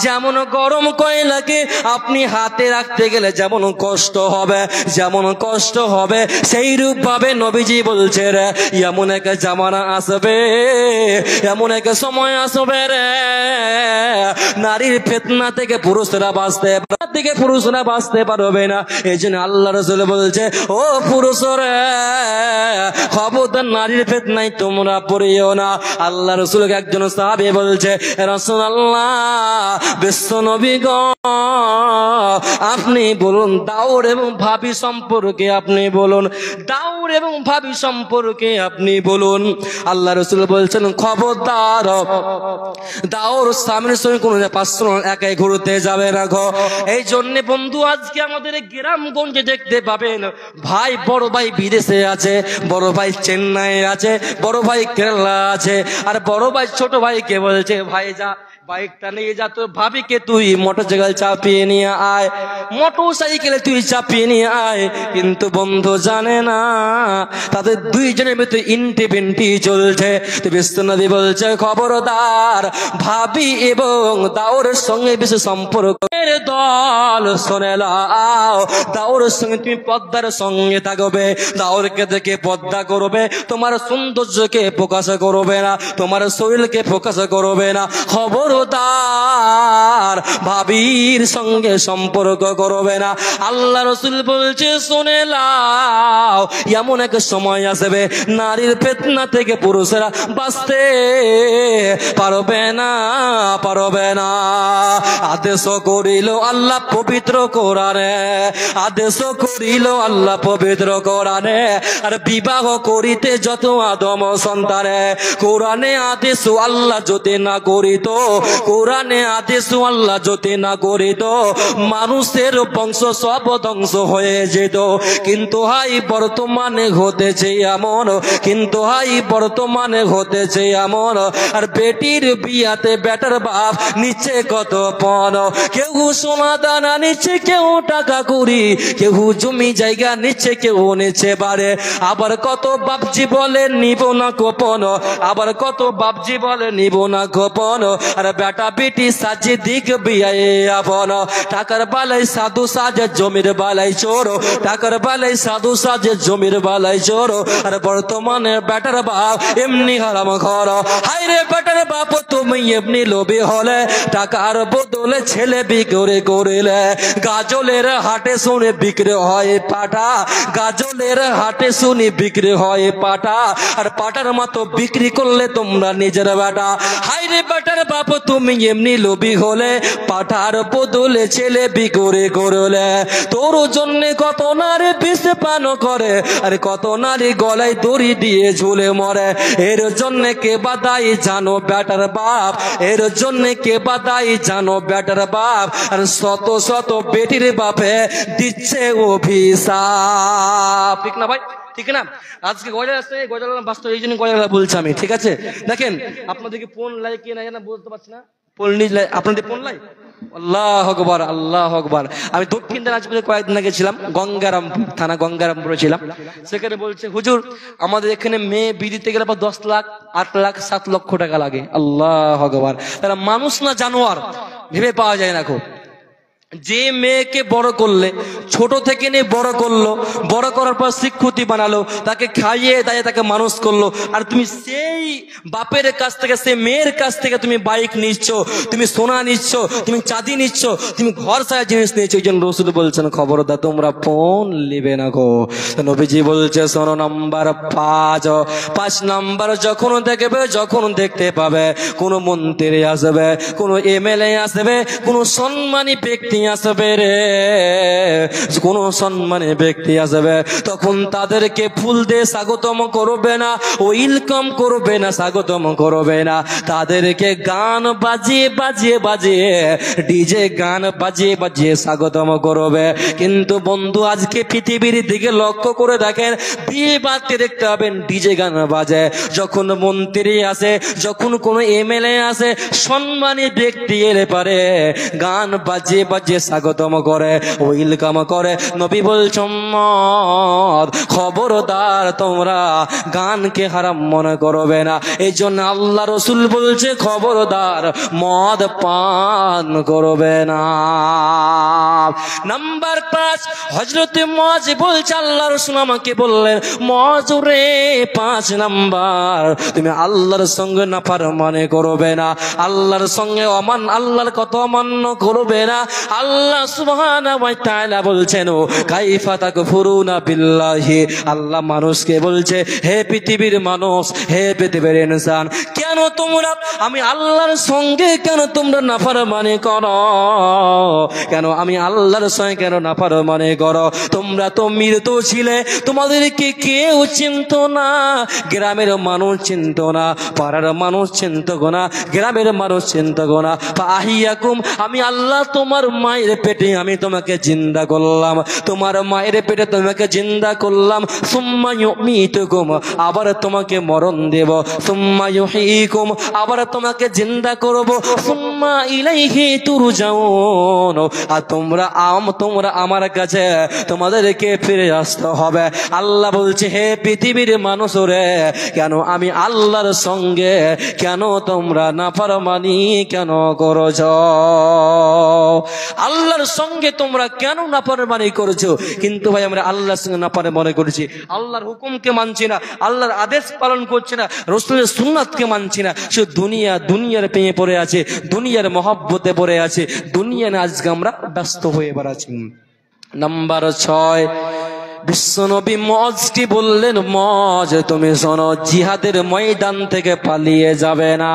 যেমন গরম কয়লাকে আপনি হাতে রাখতে গেলে যেমন কষ্ট হবে, যেমন কষ্ট হবে, সেই রূপ ভাবে নবীজি বলছে রে এমন এক জামানা আসবে, এমন এক সময় আসবে রে, নারীর ফিতনা থেকে পুরুষরা বাঁচতে পারবে না। এই জন্য আল্লাহ রাসূল বলছে ও পুরুষরা খবরদার নারীর ফিতনায় তোমরা পড়িও না। আল্লাহ রাসূলকে একজন সাহাবী বলছে রাসূলুল্লাহ বিশ্ব নবী গো আপনি বলুন দাউর এবং ভাবি সম্পর্কে আপনি বলুন, দাউর এবং ভাবি সম্পর্কে আপনি বলুন। আল্লাহ রাসূল বলছেন খবরদার দাউর স্বামীর সঙ্গে কোনো পার্সোনাল একাই ঘুরতে যাবে না গো। এই জন্য বন্ধু আজকে আমাদের গ্রামগঞ্জে দেখতে পাবেন ভাই বড় ভাই বিদেশে আছে, বড় ভাই চেন্নাই আছে, বড় ভাই কেরালা আছে, আর বড় ভাই ছোট ভাইকে বলছে ভাই যা বাইকটা নিয়ে যা, তোর ভাবিকে তুই মোটরসাইকেল চাপিয়ে নিয়ে আয়, মোটরসাইকেলে তুই চাপিয়ে নিয়ে আয়। কিন্তু বন্ধু জানে না তাদের দুইজনের ভিতরে ইন্টিপেন্টি চলছে। তো বিশ্বনবী বলছে খবরদার ভাবি এবং দাউরের সঙ্গে বেশি সম্পর্কের দল শোনে নাও, দাউরের সঙ্গে তুমি পদ্মার সঙ্গে থাকবে, দাউরকে দেখে পদ্মা করবে, তোমার সৌন্দর্যকে প্রকাশ করবে না, তোমার শরীরকে প্রকাশ করবে না। খবরদার ভাবির সঙ্গে সম্পর্ক করবে না। আল্লাহ রাসূল বলছে শুনে নাও এমন এক সময় আসবে নারীর ফিতনা থেকে পুরুষেরা বাঁচতে পারবে না, পারবে না। আদেশ করিল আল্লাহ পবিত্র কোরআনে, আদেশ করিল আল্লাহ পবিত্র কোরআনে, আর বিবাহ করিতে যত আদম সন্তানে, কোরআনে আদেশ আল্লাহ যদি না করিত, কোরআনে আদেশ আল্লাহ যদি না করিত, মানুষের বংশ সব ধ্বংস হয়ে যেত। কিন্তু হাই বর্তমানে ঘটেছে এমন, কিন্তু হাই বর্তমানে ঘটেছে এমন, আর বেটির বিয়াতে বেটার বাপ নিচে কত পণ, কেউ সোনা দানা নিচ্ছে, কেউ টাকা কুড়ি, কেউ জমি জায়গা নিচ্ছে, কেউ নিচ্ছে বাড়ে। আবার কত বাপজি বলে নিব না গোপন, আবার কত বাপজি বলে নিব না গোপন, আর বেটা বেটি সাজে দিক বিয়ে আপন। টাকার বালাই সাধু সাজে জমির বালাই চোর, টাকার বালাই সাধু সাজে জমির বালাই চোর, আর বর্তমানে বেটার বাপ এমনি হারাম ঘর। হাই রে বেটার বাপ তুমি এমনি লোভী হলে, টাকার বদলে ছেলে বিক্রি করিলে, গাজলের হাটে শুনে বিক্রি হয় পাটা, গাজলের হাটে শুনি বিক্রি হয় পাটা, আর পাটার মতো বিক্রি করলে তোমরা নিজের বেটা। হাই রে বেটার বাপ তুমি এমনি লোভী হলে, পাটার বদলে ছেলে বিক্রি করলে। তোর জন্য কত নারী বিষ পান করে, আর কত নারী গলায় দড়ি দিয়ে ঝুলে মরে। এর জন্য কে বাদাই জানো বেটার বাপ, এর জন্য কে বাদাই জানো বেটার বাপ, আর শত শত বেটির বাপে দিচ্ছে অভিশাপ। ঠিক না ভাই? ঠিক না? আজকে গজাল আসছে, গজাল বাস্তব এই জন্য গজাল বলছি আমি। ঠিক আছে দেখেন আপনাদেরকে ফোন লাই কে না বুঝতে পারছি না, ফোন আপনাদের ফোন লাই আল্লাহু আকবার, আল্লাহু আকবার। আমি দক্ষিণ দিনাজপুরে কয়েকদিন আগে ছিলাম, গঙ্গারামপুর থানা, গঙ্গারামপুরে ছিলাম। সেখানে বলছে হুজুর আমাদের এখানে মেয়ে বিয়ে দিতে গেলে 10 লাখ 8 লাখ 7 লক্ষ টাকা লাগে। আল্লাহু আকবার। তারা মানুষ না জানোয়ার ভেবে পাওয়া যায় না। খুব যে মেয়েকে বড় করলে, ছোট থেকে নিয়ে বড় করলো, বড় করার পর শিক্ষিত বানালো, তাকে খাইয়ে দাইয়ে তাকে মানুষ করলো, আর তুমি সেই বাপের কাছ থেকে, সেই মেয়ের কাছ থেকে তুমি বাইক নিচ্ছ, তুমি সোনা নিচ্ছ, তুমি চাঁদি নিচ্ছ, তুমি ঘর সারা জিনিস নিচ্ছ। ওই জন্য রাসূল বলছেন খবরদার তোমরা ফোন নেবে না গো। নবীজি বলছে শোনো, নাম্বার 5 নাম্বার যখন দেখবে, যখন দেখতে পাবে কোনো মন্ত্রী আসবে, কোনো এমএলএ আসবে, কোনো সম্মানী ব্যক্তি আসবে রে, কোন সম্মানী ব্যক্তি আসবে, তখন তাদেরকে ফুল দিয়ে স্বাগতম করবে না, ওয়েলকাম করবে না, স্বাগতম করবে না, তাদেরকে গান বাজিয়ে বাজিয়ে বাজিয়ে, ডিজে গান বাজিয়ে বাজিয়ে স্বাগতম করবে। কিন্তু বন্ধু আজকে পৃথিবীর দিকে লক্ষ্য করে দেখেন, বিয়ে বাড়িতে দেখতে পাবেন ডিজে গান বাজে। যখন মন্ত্রী আসে, যখন কোন এমএলএ আসে, সম্মানী ব্যক্তি এলে পারে গান বাজিয়ে বাজিয়ে স্বাগতম করে, ওয়েলকাম করে। নবী বলছেন খবরদার তোমরা গানকে হারাম মনে করবে না। এই জন্য আল্লাহ রসুল বলছে খবরদার মদ পান করবে না। নাম্বার 5 হযরত মুআজ বলছে আল্লাহ রসুল আমাকে বললেন মুআজ রে 5 নাম্বার তুমি আল্লাহর সঙ্গে নাফরমানি করবে না, আল্লাহর সঙ্গে আল্লাহর কথা অমান্য করবে না। আল্লাহ সুবহানাহু ওয়া তাআলা বলছেন কাইফা তাকফুরুনা বিল্লাহি, আল্লাহ মানুষকে বলছে হে পৃথিবীর মানুষ, হে পৃথিবীর ইনসান, কেন তোমরা আমি আল্লাহর সঙ্গে কেন তোমরা নাফরমানি করো, কেন আমি আল্লাহর সঙ্গে কেন নাফরমানি করো? তোমরা তো মৃত ছিলে, তোমাদেরকে কেউ চিনতো না, গ্রামের মানুষ চিনতো না, পাড়ার মানুষ চিনতো না, গ্রামের মানুষ চিনতো না। ফাহিয়াকুম আমি আল্লাহ তোমার মায়ের পেটে আমি তোমাকে জিন্দা করলাম, তোমার মায়ের পেটে তোমাকে জিন্দা করলাম। সুম্মা ইউমিতুকুম আবার তোমাকে মরণ দেব, সুম্মা ইউহয়িকুম আবার তোমাকে জিন্দা করব, সুম্মা ইলাইহি তুরজাউন আর তোমরা আমার কাছে তোমাদেরকে ফিরে আসতে হবে। আল্লাহ বলছে হে পৃথিবীর মানুষ রে, কেন আমি আল্লাহর সঙ্গে কেন তোমরা নাফরমানি কেন করছো? আল্লাহর সঙ্গে তোমরা কেন নাফরমানি করেছো? কিন্তু ভাই আমরা আল্লাহর সঙ্গে নাফরমানি করেছি, আল্লাহর হুকুমকে মানছি না, আল্লাহর আদেশ পালন করছি না, রাসূলের সুন্নাতকে মানছি না। সে দুনিয়ার প্রেমে পড়ে আছে, দুনিয়ার মহব্বতে পড়ে আছে, দুনিয়া নিয়ে আজকে আমরা ব্যস্ত হয়ে বেড়াচ্ছি। নাম্বার 6 বিশ্বনবী মুআজকে বললেন মুআজ তুমি শোনো, জিহাদের ময়দান থেকে পালিয়ে যাবে না।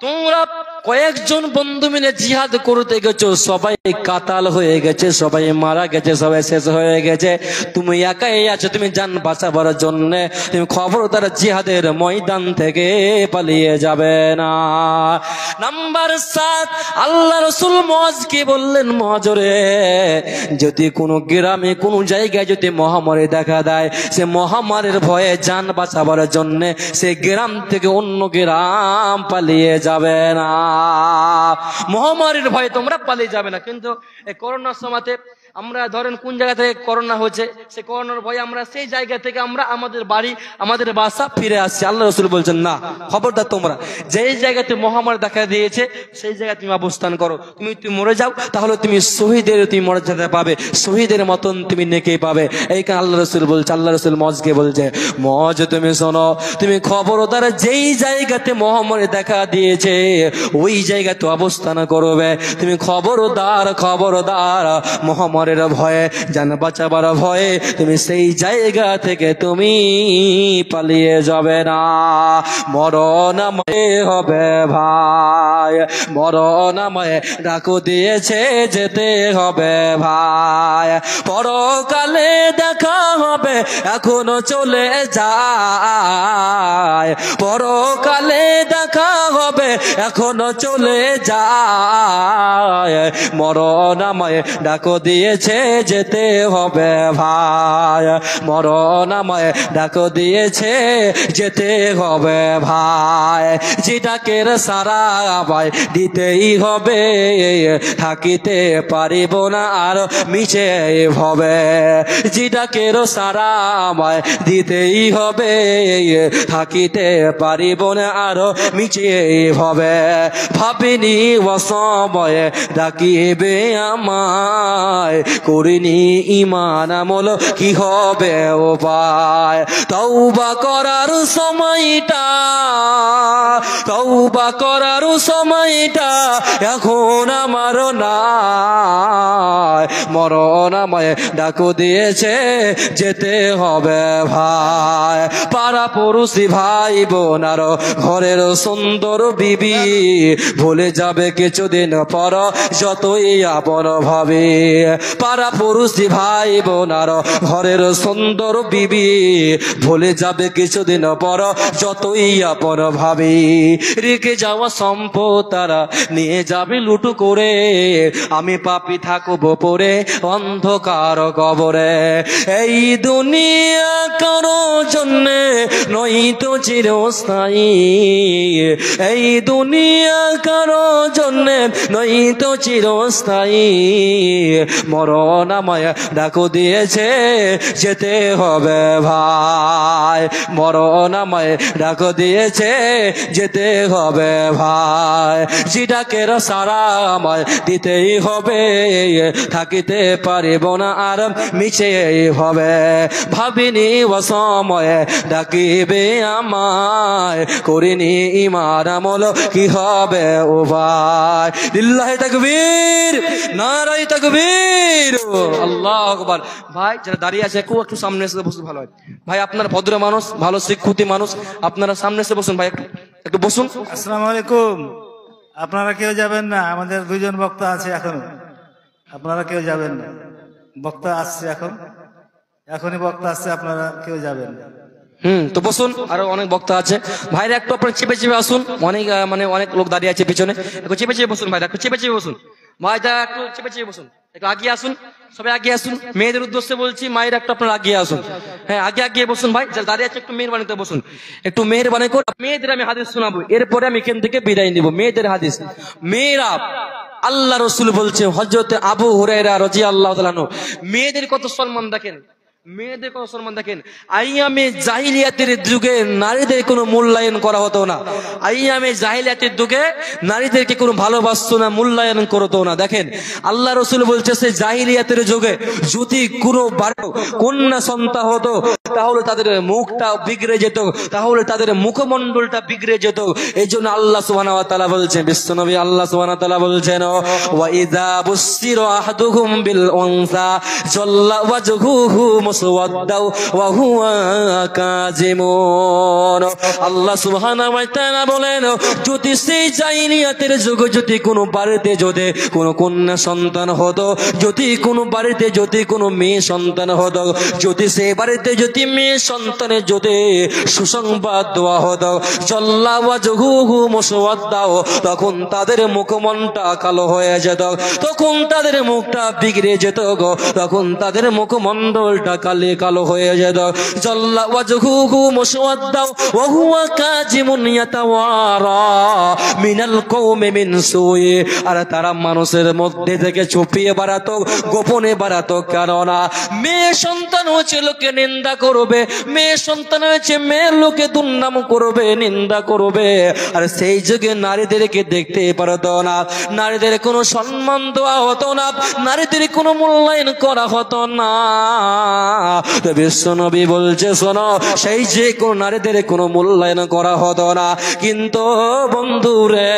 তোমরা কয়েকজন বন্ধু মিলে জিহাদ করতে গেছো, সবাই কাতাল হয়ে গেছে, সবাই মারা গেছে, সবাই শেষ হয়ে গেছে, তুমি একাই আছো, তুমি জান বাঁচাবার জন্য তুমি খবরদার জিহাদের ময়দান থেকে পালিয়ে যাবে না। নাম্বার 7 আল্লাহ রাসূল মুআজকে বললেন মুআজ রে, যদি কোনো গ্রামে কোনো জায়গায় যদি মহামারী দেখা দেয়, সে মহামারীর ভয়ে জান বাঁচাবার জন্য সে গ্রাম থেকে অন্য গ্রাম পালিয়ে যাবে না। মহামারীর ভয়ে তোমরা পালিয়ে যাবে না। কিন্তু এই করোনার সময়তে আমরা ধরেন কোন জায়গা থেকে করোনা হচ্ছে, সে করোনার ভয়ে আমরা সেই জায়গা থেকে আমরা আমাদের বাড়ি আমাদের বাসা ফিরে আসছি। আল্লাহ রাসূল বলছেন না, খবরদার তোমরা যেই জায়গাতে মহামারী দেখা দিয়েছে সেই জায়গায় তুমি অবস্থান করো। তুমি মরে যাও তাহলে তুমি শহীদের তুমি মর্যাদা পাবে, শহীদের মতন তুমি নেকি পাবে। এই কারণে আল্লাহ রাসূল বলছে, আল্লাহ রাসূল মুআজকে বলছে মুআজ তুমি শোনো, তুমি খবরদার যেই জায়গাতে মহামারী দেখা দিয়েছে ওই জায়গাতে অবস্থান করবে। তুমি খবরদার মহামারী ভয়ে জান বাঁচাবার ভয়ে তুমি সেই জায়গা থেকে তুমি পালিয়ে যাবে না। মরণ হবে ভাই, মরণ ডাকু দিয়েছে যেতে হবে ভাই, পরকালে দেখা হবে এখনো চলে যায়, পরকালে দেখা হবে এখনো চলে যায়, মরণ আমায় ডাকো দিয়ে দিয়েছে যেতে হবে ভাই, মরণ আমায় ডাক দিয়েছে যেতে হবে ভাই, যে ডাকের সারা ভাই দিতেই হবে, থাকিতে পারিব না আর মিছে হবে, যে ডাকের সারা আমায় দিতেই হবে, থাকিতে পারিব না আর মিছে হবে, ভাবিনি অসময়ে ডাকিবে আমায়, করিনি ঈমান আমল কি হবে উপায়, তওবা করার সময়টা, তওবা করার সময়টা এখন আমার নাই, মরণ আমায় ডাক দিয়েছে যেতে হবে ভাই, পাড়া পড়োশি ভাই বোন আর ঘরের সুন্দর বিবি ভুলে যাবে কিছুদিন পর যতই আপন ভাবে, পাড়া পড়োশি ভাই বোন আর ঘরের সুন্দর বিবি ভুলে যাবে কিছুদিন পর যতই আপন ভাবে, রেখে যাওয়া সম্পদ তারা নিয়ে যাবে লুটু করে, আমি পাপী থাকবো পরে অন্ধকার কবরে, এই দুনিয়া কারো জন্যে নই তো চিরস্থায়ী, এই দুনিয়া কারো জন্যে নই তো চিরস্থায়ী, মরণ আমায় ডাক দিয়েছে যেতে হবে ভাই, মরণ আমায় ডাক দিয়েছে যেতে হবে ভাই, যে ডাকের সারা আমায় দিতেই হবে, থাকিতে পারিব না আর মিছে হবে, ভাবিনি অসময়ে ডাকিবে আমায়, করিনি ঈমান আমল কি হবে উপায়, লিল্লাহি তাকবীর, নারায়ে তাকবীর, আল্লাহু আকবার। ভাই যারা দাঁড়িয়ে আছে একটু সামনে এসে বসতে ভালো হয় ভাই, আপনারা ভদ্র মানুষ, ভালো শিক্ষিত মানুষ, আপনারা সামনে এসে বসুন ভাই, একটু বসুন। আসসালামু আলাইকুম। আপনারা কেউ যাবেন না, আমাদের দুইজন বক্তা আছে এখন, আপনারা কেউ যাবেন না, বক্তা আসছে এখন, এখনই বক্তা আসছে, আপনারা কেউ যাবেন না। তো বসুন, আরো অনেক বক্তা আছে ভাইরা, একটু আপনারা চেপে চেপে আসুন, অনেক অনেক লোক দাঁড়িয়ে আছে পিছনে, একটু চেপে চেপে বসুন ভাইরা, একটু চেপে চেপে বসুন ভাইরা, একটু চেপে চেপে বসুন, একটু আগিয়ে আসুন, সবাই আগিয়ে আসুন, মেয়েদের উদ্দেশ্যে বলছি, মায়েরা একটু আপনারা আগিয়ে আসুন, হ্যাঁ আগে আগিয়ে বসুন ভাই, যারা দাঁড়িয়ে আছে একটু মেহেরবানিতে বসুন, একটু মেহেরবানি করে, মেয়েদের আমি হাদিস শোনাবো, এরপরে আমি এখান থেকে বিদায় নিব, মেয়েদের হাদিস, মেয়েরা আল্লাহ রসুল বলছে, হযরত আবু হুরায়রা রাদিয়াল্লাহু তাআলা আনহু, মেয়েদের কত সম্মান দেখেন, মেয়েদের কোনো সম্মান দেখেন, আইয়ামে জাহিলিয়াতের যুগে নারীদের কোনো মূল্যায়ন করা হতো না, আইয়ামে জাহিলিয়াতের যুগে নারীদেরকে কোনো ভালোবাসতো না, মূল্যায়ন করতো না। দেখেন আল্লাহ রসুল বলছে, সে জাহিলিয়াতের যুগে যদি কোনো কন্যা সন্তান হতো তাহলে তাদের মুখটা বিগড়ে যেত, তাহলে তাদের মুখমণ্ডলটা বিগড়ে যেত, এই জন্য আল্লাহ সুবহানাহু ওয়া তাআলা বলছেন, বিশ্বনবী আল্লাহ সুবহানাহু ওয়া তাআলা বলছেন, ওয়া ইযা বুশিরা আহাদুহুম বিল উনসা জাল্লা ওয়াজহুহু মুসওয়াদ্দাও ওয়া হুয়া কাযিমুন। আল্লাহ সুবহানাহু ওয়া তাআলা বলেন, যদি সেই জাহিলিয়াতের যুগে যদি কোনো বাড়িতে যদি কোনো কন্যা সন্তান হতো, যদি কোনো বাড়িতে যদি কোনো মেয়ে সন্তান হতো, যদি সেই বাড়িতে যদি মেয়ে সন্তানের যদি সুসংবাদ দেওয়া হতো, জাল্লা ওয়াজহুহু মুসওয়াদ্দাও, তখন তাদের মুখমনটা কালো হয়ে যেত, তখন তাদের মুখটা বিগড়ে যেত গো, তখন তাদের মুখমণ্ডলটা কালে কালো হয়ে যেত, জাল্লা ওয়াজহুহু মুসওয়াদ্দাও ওয়া হুয়া কাযিমুন ইয়াতাওয়ারা মিনাল কওমি মিন সুই, আর তারা মানুষের মধ্যে থেকে ছুপিয়ে বেড়াতো, গোপনে বেড়াতো, কেননা মেয়ে সন্তান হচ্ছে লোকে নিন্দা করবে, মেয়ে সন্তান হচ্ছে মেয়ে লোকে দুর্নাম করবে, নিন্দা করবে, আর সেই যুগে নারীদেরকে দেখতে পারতো না, নারীদের কোনো সম্মান দেওয়া হতো না, নারীদের কোনো মূল্যায়ন করা হতো না। বিশ্বনবী বলছে, শোনো, সেই যে কোন নারীদের কোনো মূল্যায়ন করা হতো না, কিন্তু বন্ধুরে,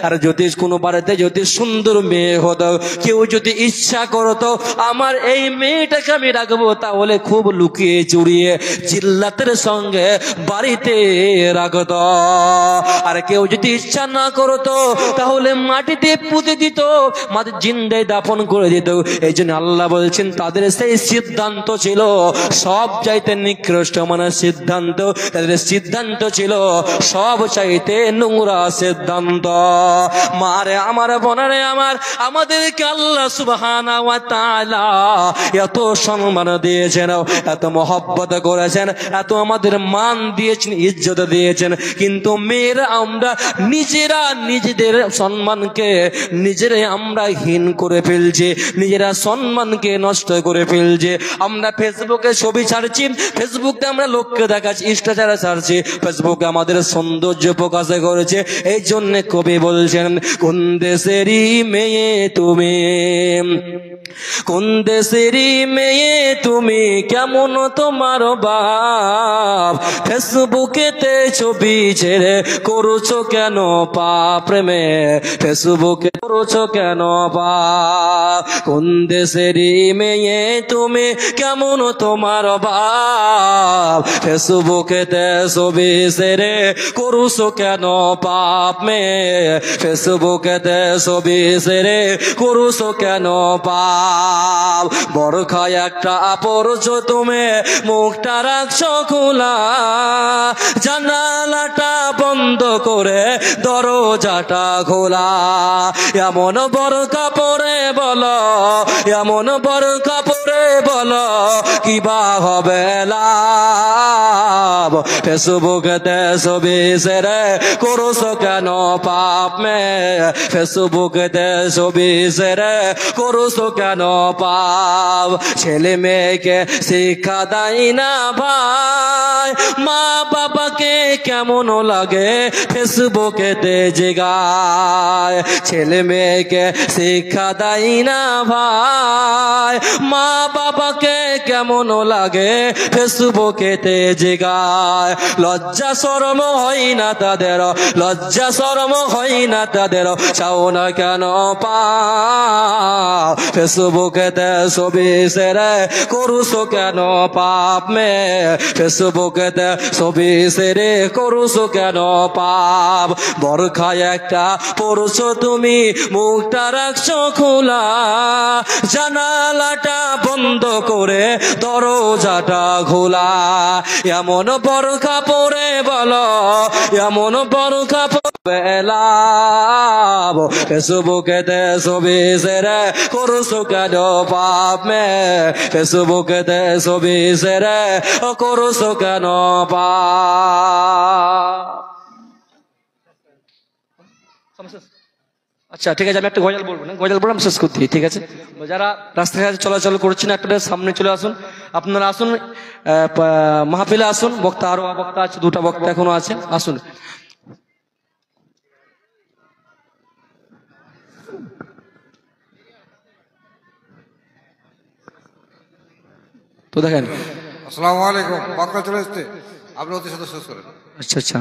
আর যদি কোনো বাড়িতে যদি সুন্দর মেয়ে হতো, কেউ যদি ইচ্ছা করতো আমার এই মেয়েটাকে আমি রাখবো, তাহলে খুব লুকিয়ে জুড়িয়ে জিল্লাতের সঙ্গে বাড়িতে রাখত। আর কেউ যদি ইচ্ছা না করতো তাহলে মাটিতে পুঁতে দিত, মাটির জিন্দায় দাফন করে দিত। এই জন্য আল্লাহ বলছেন তাদের সেই সিদ্ধান্ত ছিল সব চাইতে নিকৃষ্ট, মানে সিদ্ধান্ত, তাদের সিদ্ধান্ত ছিল সব চাইতে নোংরা সিদ্ধান্ত। মারে আমার, বোনেরে আমার, আমাদেরকে আল্লাহ সুবহানাহু ওয়া তাআলা এত সম্মান দিয়েছেন, এত মহব্বত করেছেন, এত আমাদের মান দিয়েছেন, ইজ্জত দিয়েছেন। কিন্তু মেয়েরা আমরা নিজেরা নিজেদের সম্মানকে নিজেরাই আমরা হীন করে ফেলছি, নিজেরা সম্মানকে নষ্ট করে ফেলছি। আমরা ফেসবুকে ছবি ছাড়ছি, ফেসবুকে আমরা লোককে দেখাচ্ছি, ইনস্টাগ্রামে ছাড়ছি, ফেসবুকে আমাদের সৌন্দর্য প্রকাশ করেছে। এই জন্য কবি বলছেন, কোন দেশেরই মেয়ে তুমি, কোন দেশেরই মেয়ে তুমি, কেমন তোমার বাপ, ফেসবুকেতে ছবি ছেড়ে করছো কেন পাপ, প্রেমে ফেসবুকে করছো কেন পাপ। কোন দেশেরই মেয়ে তুমি, কেমন তোমার বাপ, ফেসবুকেতে ছবি ছেড়ে করছো কেন পাপ, মেয়ে ফেসবুকেতে ছবি ছেড়ে করছো কেন পাপ। বরখায় একটা পরছো তুমি, মুখটা রাখছো খোলা, জানালাটা বন্ধ করে দরজাটা খোলা। এমন বরখা পরে বলো, এমন বরখা পরে বলো, কিবা হবে লাভ, ফেসবুকেতে ছবি ছেড়ে করছো কেন পাপ, মে ফেসবুকেতে ছবি ছেড়ে করছো কেন পাপ। ছেলে মেয়েকে শিক্ষা দেয় না ভাই, মা বাবাকে কেমন লাগে ফেসবুকেতে জিগায়। ছেলে মেয়েকে শিক্ষা দেয় না ভাই, মা বাবাকে কেমন লাগে ফেসবুকেতে জিগায়। লজ্জা শরম হয় না তাদের, লজ্জা শরম হয় না তাদের, চাও না কেন পাপ, ফেসবুকেতে ছবি ছেড়ে করছো কেন পাপ, মে ফেসবুকেতে ছবি ছেড়ে করছো কেন পাপ। বরখায় একটা পড়ছো তুমি, মুখটা রাখছো খোলা, জানালাটা বন্ধ করে দরজাটা খোলা। এমন বরখা পরে বলো, এমন বরখা পরে লাভ, ফেসবুকেতে ছবি ছেড়ে করছো কেন পাপ, মে ফেসবুকেতে ছবি ছেড়ে করছো কেন পাপ। আচ্ছা ঠিক আছে, আমি একটা গজল বলবো না, গজল বলবো আমি শেষ করতে, ঠিক আছে? যারা রাস্তাঘাটে চলাচল করছেন একটা সামনে চলে আসুন, আপনারা আসুন, মাহফিলে আসুন। বক্তা আরো বক্তা আছে, দুটা বক্তা এখনো আছে, আসুন। তো দেখেন, আসসালামু আলাইকুম, বক্তা চলে এসছে, আপনি অতি সদস্য শেষ করেন। আচ্ছা আচ্ছা।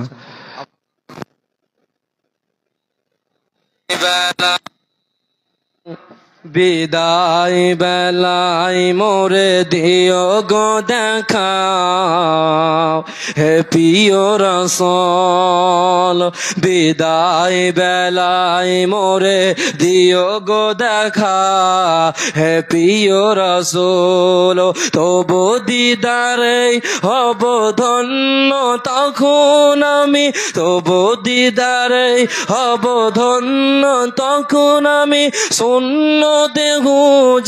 বিদায় বেলায় মোরে দিও গো দেখা, হে প্রিয় রাসূল। বিদায় বেলায় মোরে দিও গো দেখা, হে প্রিয় রাসূল। তবু দিদারে হব ধন্য তখন আমি, তবু দিদারে হব ধন্য তখন আমি, শূন্য দেহ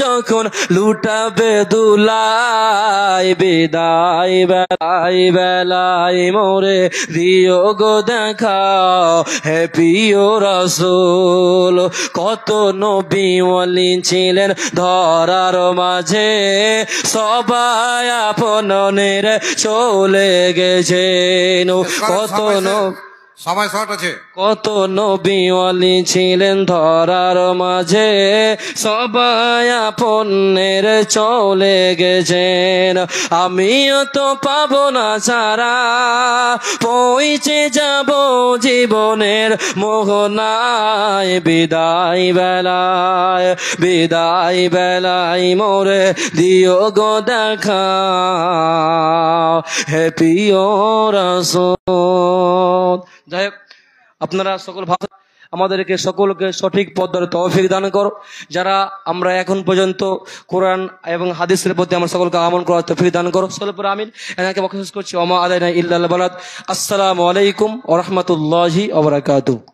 যখন লুটাবে দুলাই। বিদায় বেলায় বেলায় মোরে দিও গো দেখা, হে প্রিয় রাসূল। কত নবী ওয়ালি ছিলেন ধরার মাঝে, সবাই আপনের চলে গেছেন। কত সময় শর্ট আছে। কত নবী ওয়ালি ছিলেন ধরার মাঝে, সবাই আপনের চলে গেছেন। আমিও তো পাবো না ছাড়া, পৌঁছে যাব জীবনের মোহনায়। বিদায় বেলায়, বিদায় বেলায় মোরে দিও গো দেখা, হে প্রিয় রাসূল। যাই হোক, আপনারা সকল ভালো, আমাদেরকে সকলকে সঠিক পথের তৌফিক দান করো। যারা আমরা এখন পর্যন্ত কোরআন এবং হাদিসের প্রতি আমরা সকলকে আমল করার তৌফিক দান করো। সকলের উপর আমিন। এনাকে বকশিশ করছি। ওমা আলাইনা ইল্লাল বালাদ। আসসালামু আলাইকুম ওয়া রাহমাতুল্লাহি ওয়া বারাকাতুহু।